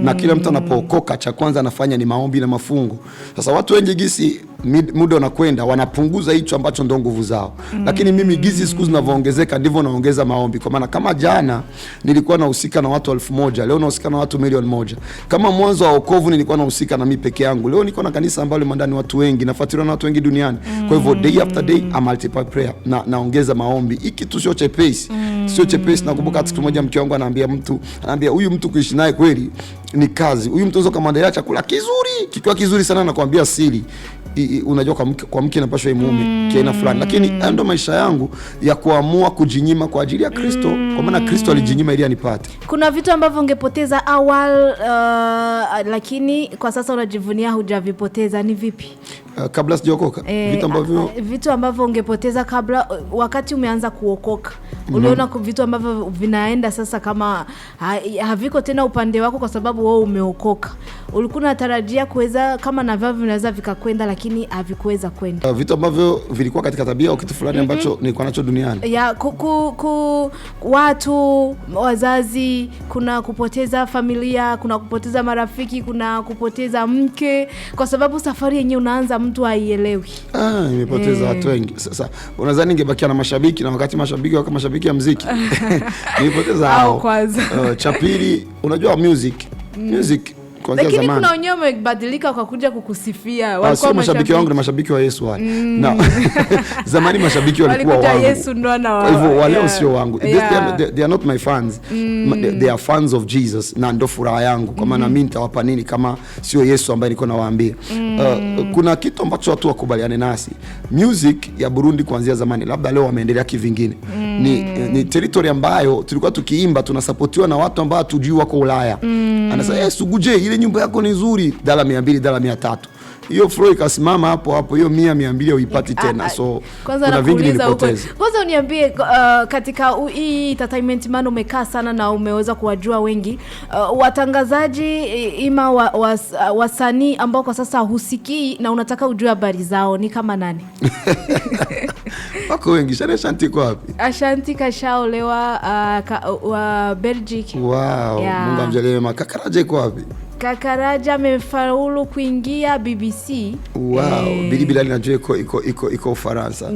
Na kila mtu anapookoka cha kwanza anafanya ni maombi na mafungo. Sasa watu wengi gisi muda unakwenda wanapunguza hicho ambacho ndo nguvu zao. Lakini mimi gizi siku zinavyoongezeka ndivyo naongeza maombi. Kwa maana kama jana nilikuwa nahusika na watu 1000, leo nahusika na watu 1,000,000. Kama mwanzo wa wokovu nilikuwa nahusika na mimi peke yangu, leo niko na kanisa ambalo ndani watu wengi, nafuatiliwa na watu wengi duniani. Kwa hivyo day after day I multiply prayer, naongeza maombi. Hiki tu sio chepesi. Sio chepesi. Nakumbuka siku moja mke wangu anaambia huyu mtu kuishi naye kweli ni kazi. Huyu mtu unaweza chakula kizuri, kikiwa kizuri sana nakwambia siri. Unajua kwa mke napashwa mume kiaina fulani, lakini ndio maisha yangu ya kuamua kujinyima kwa ajili ya Kristo, kwa maana Kristo alijinyima ili anipate. Kuna vitu ambavyo ungepoteza awali lakini kwa sasa unajivunia hujavipoteza, ni vipi? Kabla sijaokoka, vitu ambavyo ungepoteza kabla, wakati umeanza kuokoka uliona vitu ambavyo vinaenda sasa kama haviko tena upande wako kwa sababu wewe umeokoka. Ulikuwa unatarajia kuweza kama na vivyo vinaweza vikakwenda lakini havikuweza kwenda. Vitu ambavyo vilikuwa katika tabia au kitu fulani ambacho nilikuwa nacho duniani. Watu, wazazi, kuna kupoteza familia, kuna kupoteza marafiki, kuna kupoteza mke, kwa sababu safari yenyewe unaanza mtu haielewi. Nimepoteza watu wengi. Sasa unadhani ningebakia na mashabiki, na wakati mashabiki wako mashabiki ya muziki. Nilipoteza hao kwanza. Cha pili, unajua music kuanzia zamani. Lakini kuna wenyewe wamebadilika wakakuja kukusifia. Walikuwa mashabiki wangu na mashabiki wa Yesu wale. Zamani mashabiki walikuwa wangu. Yesu ndo anawa. Kwa hivyo wale sio wangu. They are not my fans. They are fans of Jesus, na ndo furaha yangu. Kwa maana mimi nitawapa nini kama sio Yesu ambaye niko nawaambia. Kuna kitu ambacho watu wakubaliane nasi. Music ya Burundi kuanzia zamani, labda leo wameendelea kivingine. Ni territory ambayo tulikuwa tukiimba tunasapotiwa na watu ambao hatujui wako Ulaya. Anasema Suguje, ile nyumba yako ni nzuri, $200, $300. Hiyo flow ikasimama hapo, hiyo 100-200 uipati tena. So kuna vingi nilipoteza. Kwanza uniambie, katika hii entertainment man umekaa sana na umeweza kuwajua wengi, watangazaji ima wasanii ambao kwa sasa husikii na unataka ujue habari zao ni kama nani? Wako wengi. Ashanti kwa wapi? Ashanti kashaolewa wa Belgium. Wow, Mungu amjalie. Kakaraja kwa wapi? Kakaraja amefaulu kuingia BBC. Wow, Bilibila najua iko Ufaransa.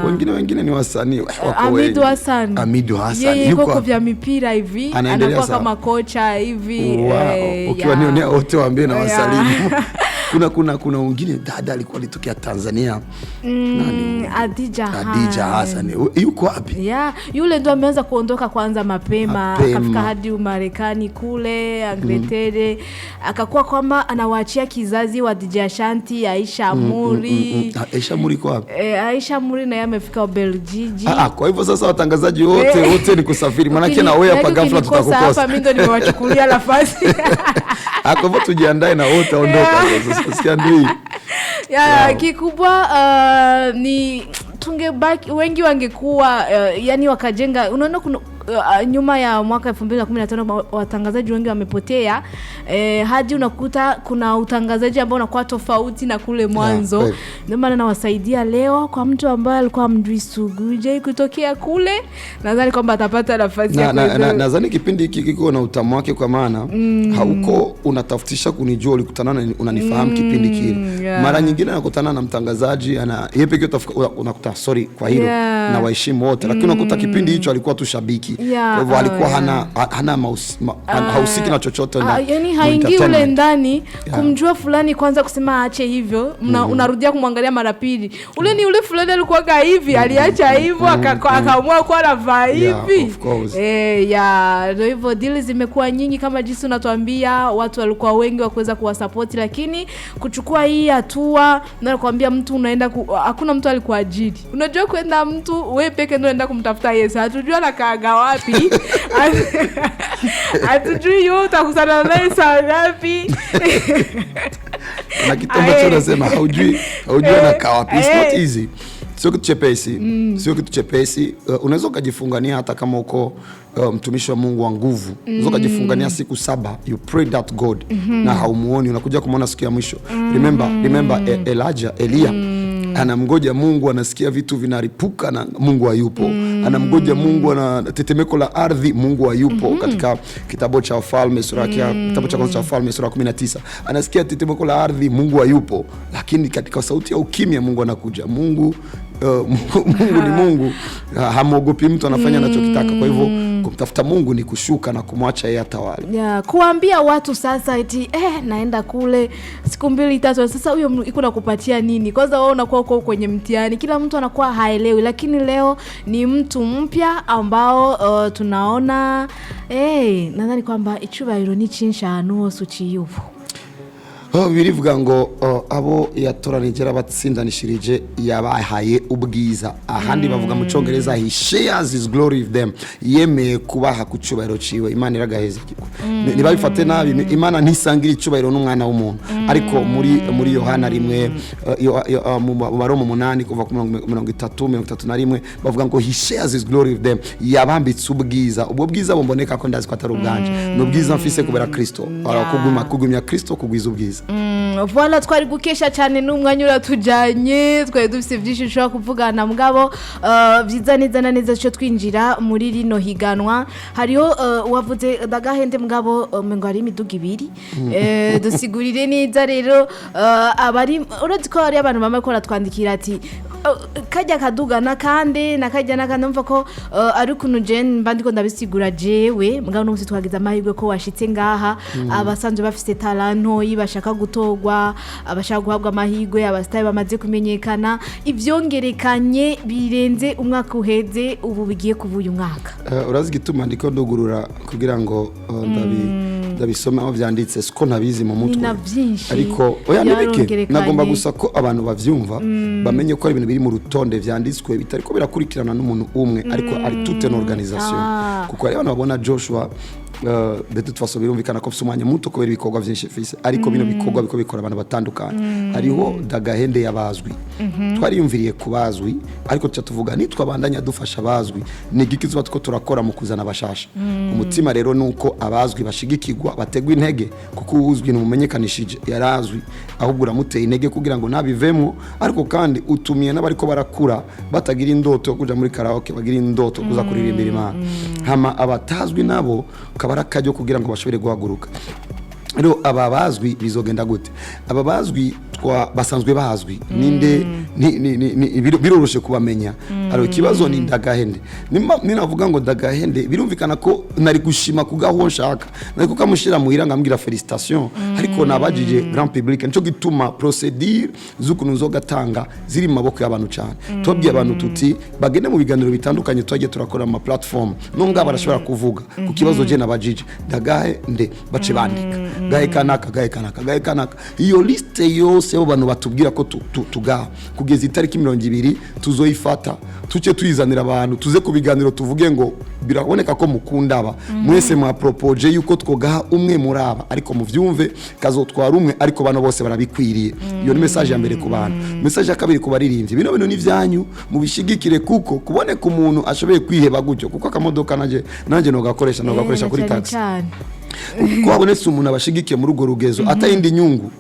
Wengine ni wasanii wako wengi. Amidu Hassan yuko kwa vya mipira hivi, anakuwa kama kocha hivi. Wow, ukiwa nionea wote waambie na wasalimu. Kuna wengine dada alikuwa alitokea Tanzania. Nani? Adija Hassan. Yuko wapi? Yule ndo ameanza kuondoka kwanza mapema. Akafika hadi Marekani kule, Angleterre. Akakuwa kwamba anawaachia kizazi wa DJ Ashanti, Aisha Muri. Aisha Muri kwa wapi? Aisha Muri naye amefika Ubelgiji. Kwa hivyo sasa watangazaji wote ni kusafiri. Maana kina wewe hapa ghafla tutakukosa. Hapa mimi ndo nimewachukulia nafasi. Kwa hivyo tujiandae na wote ondoka sasa. Sikia ndio. Kikubwa ni tungebaki wengi wangekuwa yani wakajenga, unaona nyuma ya mwaka 2015 watangazaji wengi wamepotea, hadi unakuta kuna utangazaji ambao unakuwa tofauti na kule mwanzo. Ndio maana nawasaidia leo kwa mtu ambaye alikuwa mjui Suguje kutokea kule, nadhani kwamba atapata nafasi ya nadhani kipindi hiki kiko na utamu wake, kwa maana hauko unatafutisha kunijua, ulikutana na unanifahamu kipindi kile. Mara nyingine nakutana na mtangazaji yeye pekee unakuta sorry kwa hilo na waheshimu wote, lakini unakuta kipindi hicho alikuwa tu shabiki. Yeah, Kwa hivyo alikuwa hana hausiki na chochote yani haingii ule ndani kumjua fulani kwanza kusema aache hivyo, unarudia kumwangalia mara pili. Ule ni ule fulani alikuwa hivi, aliacha hivyo akaamua kuwa anavaa hivi. Ndio hivyo deal zimekuwa nyingi kama jinsi unatuambia, watu walikuwa wengi wa kuweza kuwasupport, lakini kuchukua hii hatua na kuambia mtu unaenda hakuna mtu alikuajiri. Unajua kwenda mtu wewe peke ndio unaenda kumtafuta Yesu. Hatujua anakaaga wapi. Hatujui yote utakutana naye saa ngapi. Na kitu ambacho unasema haujui anakaa wapi. It's not easy. Sio kitu chepesi. Unaweza kujifungania hata kama uko mtumishi wa Mungu wa nguvu. Unaweza kujifungania siku 7, you pray that God na haumuoni, unakuja kumwona siku ya mwisho. Remember Elia anamgoja Mungu, anasikia vitu vinaripuka na Mungu hayupo. Anamgoja Mungu, ana tetemeko la ardhi, Mungu hayupo. Katika kitabu cha Wafalme sura ya 19 anasikia tetemeko la ardhi, Mungu hayupo, lakini katika sauti ya ukimya Mungu anakuja. Mungu ni Mungu, hamuogopi mtu, anafanya anachokitaka. Kwa hivyo kumtafuta Mungu ni kushuka na kumwacha yeye atawale. Kuambia watu sasa eti naenda kule siku 2-3, sasa huyo iko nakupatia nini? Kwanza wao unakuwa uko kwenye mtihani, kila mtu anakuwa haelewi, lakini leo ni mtu mpya ambao tunaona nadhani kwamba icyubahiro ni cyinshi ahantu hose uciyubu. Birivuga ngo abo yatoranije abatsindanishirije yabahaye ubwiza. Ahandi bavuga mu Cyongereza he shares his glory with them. Yemeye kubaha ku cyubahiro ciwe. Imana iragaheza kiko. Nibabifate nabi, Imana ntisangira icyubahiro n'umwana w'umuntu. Ariko muri Yohana 1 mu Baroma 8 kuva ku 33 bavuga ngo he shares his glory with them. Yabambitse ubwiza. Ubwo bwiza bumboneka ko ndazi ko atari ubwanje. No bwiza mfise kubera Kristo. Kugumya Kristo kugwiza ubwiza. Voilà, twari gukesha cyane n'umwanya uratujanye, twari dufite byinshi ushobora kuvugana mugabo byiza neza cyo twinjira muri rino higanwa. Hariho wavuze Dagahende mugabo ngo ari imiduga ibiri. Dusigurire neza rero abari uretse ko ari abantu bamwe ko ratwandikira ati kajya kadugana kandi nakajya nakanumva ko ari kuno Jen bandiko ndabisigura jewe mugabo no twagize amahirwe ko washitse ngaha abasanzwe bafite talanto yibashaka gutogwa abashaka guhabwa amahirwe abasitaye bamaze kumenyekana ivyongerekanye birenze umwaka uheze ubu bigiye kuvuya umwaka. Urazi gituma ndiko ndugurura kugira ngo ndabisoma aho vyanditse siko nabizi mu mutwe ariko oya nibike nagomba gusa ko abantu bavyumva bamenye ko ibintu biri mu rutonde vyanditswe bitari ko birakurikirana n'umuntu umwe ariko ari toute une organisation kuko ari abantu babona Joshua de toute façon birumvikana ko fusumanya muto ko biri bikorwa vyinshi fise ariko bino bikorwa biko bikora abantu batandukanye hariho Dagahende yabazwi twariyumviriye kubazwi ariko tuvuga nitwabandanya dufasha abazwi ni gikizuba tuko turakora mu kuzana abashasha umutima rero nuko abazwi bashigikirwa bategwa intege kuko uzwi n'umumenyekanishije yarazwi ahubwo uramuteye intege kugira ngo nabivemo ariko kandi utumiye n'abariko barakura batagira indoto yo kuja muri karaoke bagira indoto kuza kuririmbira Imana hama abatazwi nabo kabarakajyo kugira ngo bashobore guhaguruka. Rero ababazwi bizogenda gute? Ababazwi basanzwe bazwi ninde biroroshe kubamenya. Aro kibazo ni Dagahende. Ninavuga ngo Dagahende birumvikana ko nari gushima kugaho nshaka. Nari kamushira muhira ngambira felicitation ariko nabajije grand public nico gituma procedure zukuntu nzogatanga ziri mu maboko y'abantu cyane. Tubwiye abantu tuti bagende mu biganiro bitandukanye twagiye turakora mu platform nonga barashobora kuvuga ku kibazo je nabajije Dagahende bace bandika gahe kanaka iyo liste yose abo bantu batubwira ko tugaha kugeza itariki 20 tuzoyifata tuce tuyizanira abantu tuze kubiganiro tuvuge ngo biraboneka ko mukundaba mwese mwa propose yuko twogaha umwe muraba ariko muvyumve kazotwara umwe ariko bano bose barabikwiriye. Iyo ni message ya mbere ku bantu. Message ya kabiri ku baririmbyi bino ni vyanyu mubishigikire kuko kuboneka umuntu ashoboye kwiheba gutyo kuko akamodoka nanje no gakoresha kuri taxi ko abonetse umuntu abashigikiye muri ugo rugezo atayindi nyungu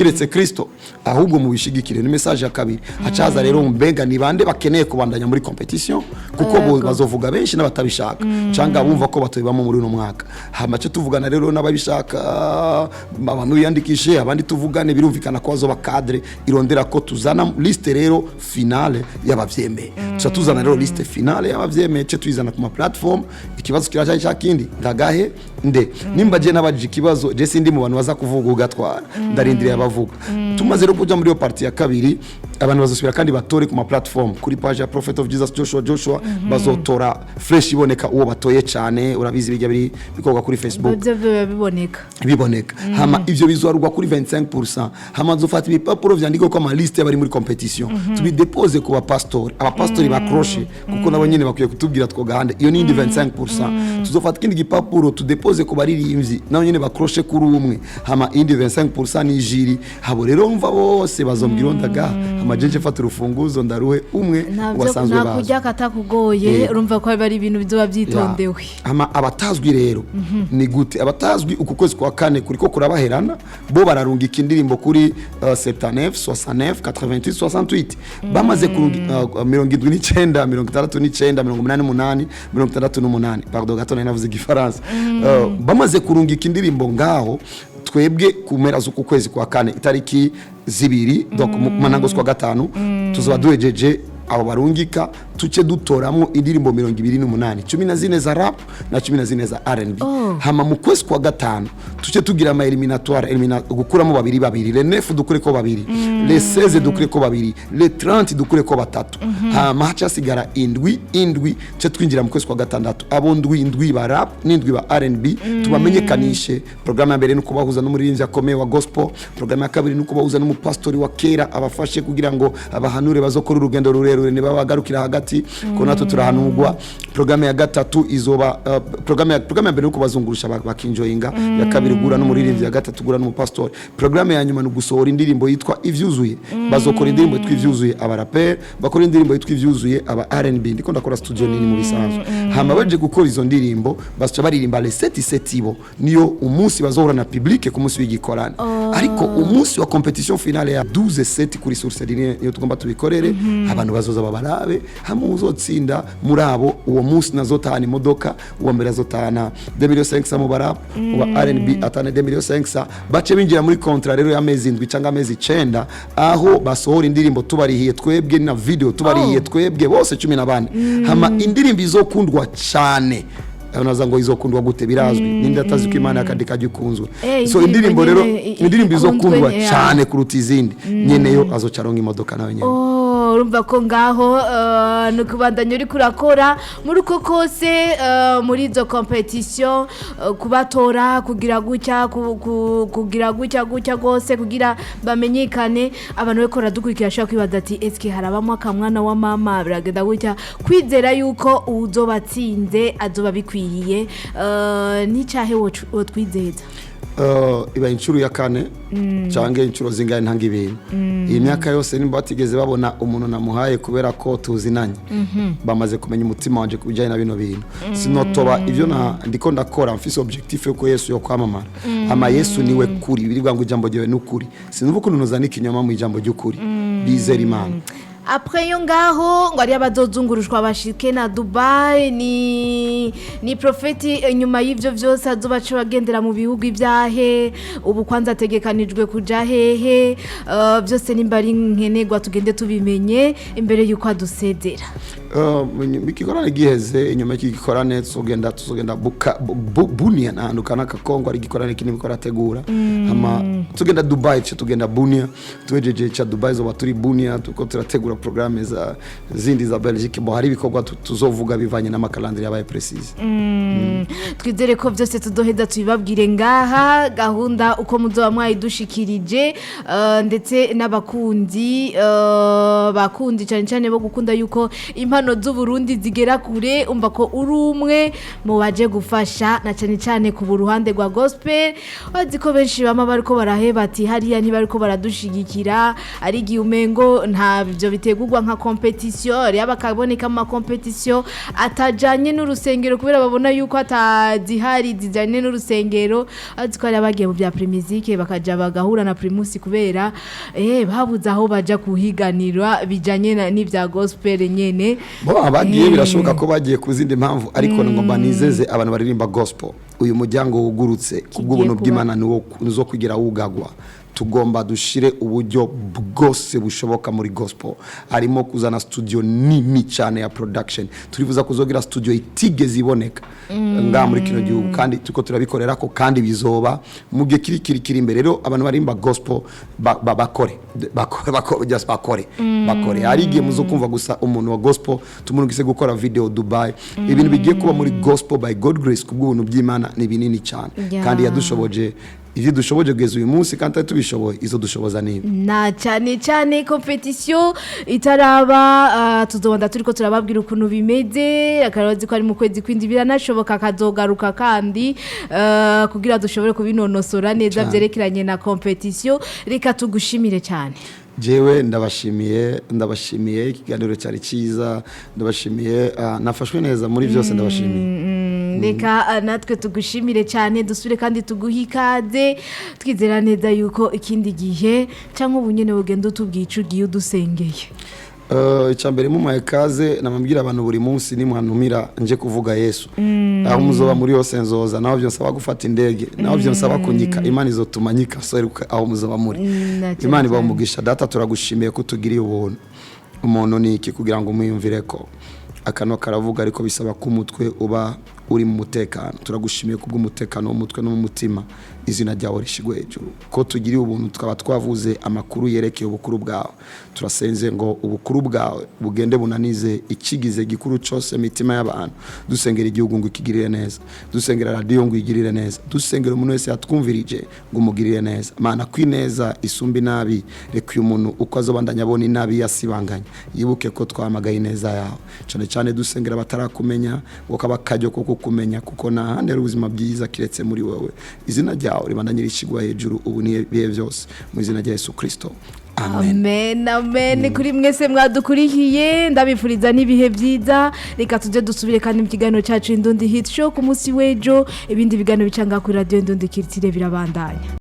kiretse Kristo ahubwo mu bishigikire ni message ya kabiri hacaza rero mbenga ni bande bakeneye kubandanya muri competition kuko bo bazovuga benshi n'abatabishaka canga bumva ko batobibamo muri uno mwaka hamace tuvugana rero n'ababishaka abantu yandikishe abandi tuvugane birumvikana ko bazoba cadre irondera ko tuzana liste rero finale y'abavyemeye tuzana rero liste finale y'abavyemeye cyo tuyizana ku ma platform ikibazo kiraje cyakindi ndagahe nde nimba je nabaje ikibazo je sindi mu bantu baza kuvuga ugatwara ndarindiriye abavuga tumaze rero kuja muri yo party ya kabiri abantu bazosubira kandi batore ku ma platform kuri page ya Prophet of Jesus Joshua bazotora fresh iboneka uwo batoye cyane urabizi bijya biri bikorwa kuri Facebook biboneka hama ivyo bizwarugwa kuri 25% hama zofata ibipapuro vyandiko ko ama liste bari muri competition tubidepose ku bapastori abapastori bakroshe kuko nabo nyene bakwiye kutubwira twogahande iyo ni 25% tuzofata kindi gipapuro tudepose ku baririmbyi nabo nyene bakroshe kuri umwe hama indi 25% ni jiri habo rero umva bose bazombwira ndaga amajeje fata urufunguzo ndaruhe umwe wasanzwe bazo nakujya katakugoye urumva ko bari ibintu bizoba byitondewe hama abatazwi rero ni gute abatazwi uku kwezi kwa kane kuriko kurabaherana bo bararunga ikindi kuri 79 69 88 68 bamaze kurunga 79 69 88 88 pardon gatone navuze igifaransa bamaze kurunga ikindi ngaho twebwe kumera zuko kwezi kwa kane itariki zibiri donc manango kwa gatanu tuzoba duhejeje abo barungika tuce dutoramo indirimbo 28 14 za rap na 14 za R&B hama mu kwezi kwa gatanu tuce tugira ama eliminatoire gukuramo babiri le 9 dukure ko babiri le 16 dukure ko babiri le 30 dukure ko batatu hama haca sigara indwi ce twinjira mu kwezi kwa gatandatu abo indwi ba rap n'indwi ba R&B tubamenyekanishe programme ya mbere nuko bahuza n'umuririmbyi akomeye wa gospel programme ya kabiri nuko bahuza n'umupastori wa kera abafashe kugira ngo abahanure bazokora urugendo rurerure ne babagarukira hagati ko nato turahanurwa programme ya gatatu izoba programme ya mbere nuko bazungurusha bakinjoyinga ya kabiri gura n'umuririmbyi ya gatatu gura n'umupastori programme ya nyuma nugusohora indirimbo yitwa ivyuzuye bazokora indirimbo yitwa ivyuzuye abarapper bakora indirimbo yitwa ivyuzuye aba R&B ndiko ndakora studio nini mu bisanzwe hama baje gukora izo ndirimbo basoca baririmba le 7 ibo niyo umunsi bazohora na public ku munsi w'igikorane ariko umunsi wa competition finale ya 12 kuri source ligne yo tugomba tubikorere abantu bazoza babarabe hamwe uzotsinda muri abo uwo munsi nazotahana imodoka uwa mbere azotahana 2500 mu barap wa R&B atane 2500 bace binjira muri contrat rero y'amezi indwi cyangwa amezi 9 aho basohora indirimbo tubarihiye twebwe na video tubarihiye twebwe bose 14 hama indirimbo izokundwa cyane unaza ngo izokundwa gute birazwi ninde atazi ko Imana yakandika gikunzwe so indirimbo rero indirimbo izokundwa cyane kuruta izindi nyeneyo azocaronga imodoka nawe nyene urumva ko ngaho nukubandanya uri kurakora muri uko kose muri izo competition kubatora kugira gutya gose kugira bamenyekane abantu bekora dukurikira shaka kwibaza ati eske harabamo akamwana wa mama biragenda gutya kwizera yuko uzobatsinze azoba bikwiriye ni cyahe wo twizeza iba inshuro ya kane cyangwa inshuro zingahe ntanga ibintu iyi myaka yose nimba batigeze babona umuntu namuhaye kubera ko tuzinanye bamaze kumenya umutima wanje kubijyanye na bino bintu sinotoba ivyo ndiko ndakora mfise objectif yo ko Yesu yo kwamamara ama Yesu niwe kuri biribwa ngo ijambo ryewe n'ukuri sinumva ukuntu nuzana ikinyoma mu ijambo ry'ukuri bizera Imana après yo ngaho ngo ari abazozungurushwa bashike na Dubai ni profeti nyuma y'ivyo vyose azobaca bagendera mu bihugu ibyahe ubu kwanza ategekanijwe kuja hehe byose nimbari nkenegwa tugende tubimenye imbere yuko adusezera bikikorane giheze inyuma y'igikorane tuzogenda Bunia nandukana kakongo ari gikorane kinini bikora tegura ama tugenda Dubai tugenda Bunia twejeje cha Dubai zo baturi Bunia tuko turategura programme za zindi za Belgique bo hari bikorwa tuzovuga bivanye n'amakalendari yabaye precise twizere ko byose tudoheza tubibabwire ngaha gahunda uko muzoba mwayidushikirije ndetse n'abakundi bakundi cyane bo gukunda yuko impano z'u Burundi zigera kure umva ko uri umwe mu baje gufasha na cyane cyane ku ruhande rwa gospel bazi ko benshi bama bariko baraheba ati hariya ntibariko baradushigikira ari igihe umengo nta byo bitegurwa nka competition yaba kaboneka mu competition atajanye n'urusengero kubera babona yuko atazihari zijanye n'urusengero aziko ari abagiye mu bya premisique bakaja bagahura na primusi kubera babuze aho baja kuhiganirwa bijanye n'ibya gospel nyene bo abagiye birashoboka ko bagiye kuzindi mpamvu ariko ngomba nizeze abantu baririmba gospel uyu muryango wugurutse kubw'ubuntu bw'Imana nizo kugira wugagwa tugomba dushire uburyo bwose bushoboka muri gospel harimo kuzana studio nini cyane ya production turivuza kuzogira studio itigeze iboneka nga muri kino gihugu kandi tuko turabikorera ko kandi bizoba mu gihe kiri imbere rero abantu barimba gospel bakore hari igihe muzo kumva gusa umuntu wa gospel tumunugise gukora video Dubai ibintu bigiye kuba muri gospel by God grace kubw'ubuntu bw'Imana ni binini cyane kandi yadushoboje ivyo dushoboje kugeza uyu munsi kandi tubishoboye izo dushoboza niba na cyane competition itaraba tuzobanda turiko turababwira ukuntu bimeze akarozi ko ari mu kwezi kwindi biranashoboka kazogaruka kandi kugira dushobore kubinonosora neza byerekeranye na competition reka tugushimire cyane jewe ndabashimiye ikiganiro cyari cyiza ndabashimiye nafashwe neza muri byose ndabashimiye reka natwe tugushimire cyane dusubire kandi tuguhikaze twizera neza yuko ikindi gihe cyangwa ubunyene bugenda utubwica ugiye udusengeye icyambere mu mayekaze namambwira abantu buri munsi nimwantumira nje kuvuga Yesu aho muzoba muri yose nzoza naho byo nsaba gufata indege naho byo nsaba kunyika Imana izotumanyika soruka aho muzoba muri Imana ibamugisha data turagushimiye ko tugiriye ubuntu umuntu ni iki kugira ngo umuyumvire ko akano karavuga ariko bisaba ko umutwe uba uri mu mutekano turagushimiye kubw'umutekano w'umutwe no mu mutima izina ryawe rishigwe hejuru ko tugiriye ubuntu twaba twavuze amakuru yerekeye ubukuru bwawe turasenze ngo ubukuru bwawe bugende bunanize ikigize gikuru cyose mitima y'abantu dusengera igihugu ngo ikigirire neza dusengera radio ngo igirire neza dusengera umuntu wese yatwumvirije ngo umugirire neza Mana kwineza isumbi nabi reka uyu muntu uko azobandanya abona inabi yasibanganya yibuke ko twamagaye neza yawe cyane dusengera batarakumenya ngo kabakajyo ko kumenya kuko nahandi ari ubuzima bwiza kiretse muri wowe izina ryawe ribandanyira ishigwa hejuru ubu ni bihe byose mu izina rya Yesu Kristo amen kuri mwese mwadukurikiye ndabifuriza n'ibihe byiza reka tuje dusubire kandi mu kiganiro cyacu Indundi Hit Show ku munsi w'ejo ibindi biganiro bicanga kuri radio Indundi Kirtire birabandanya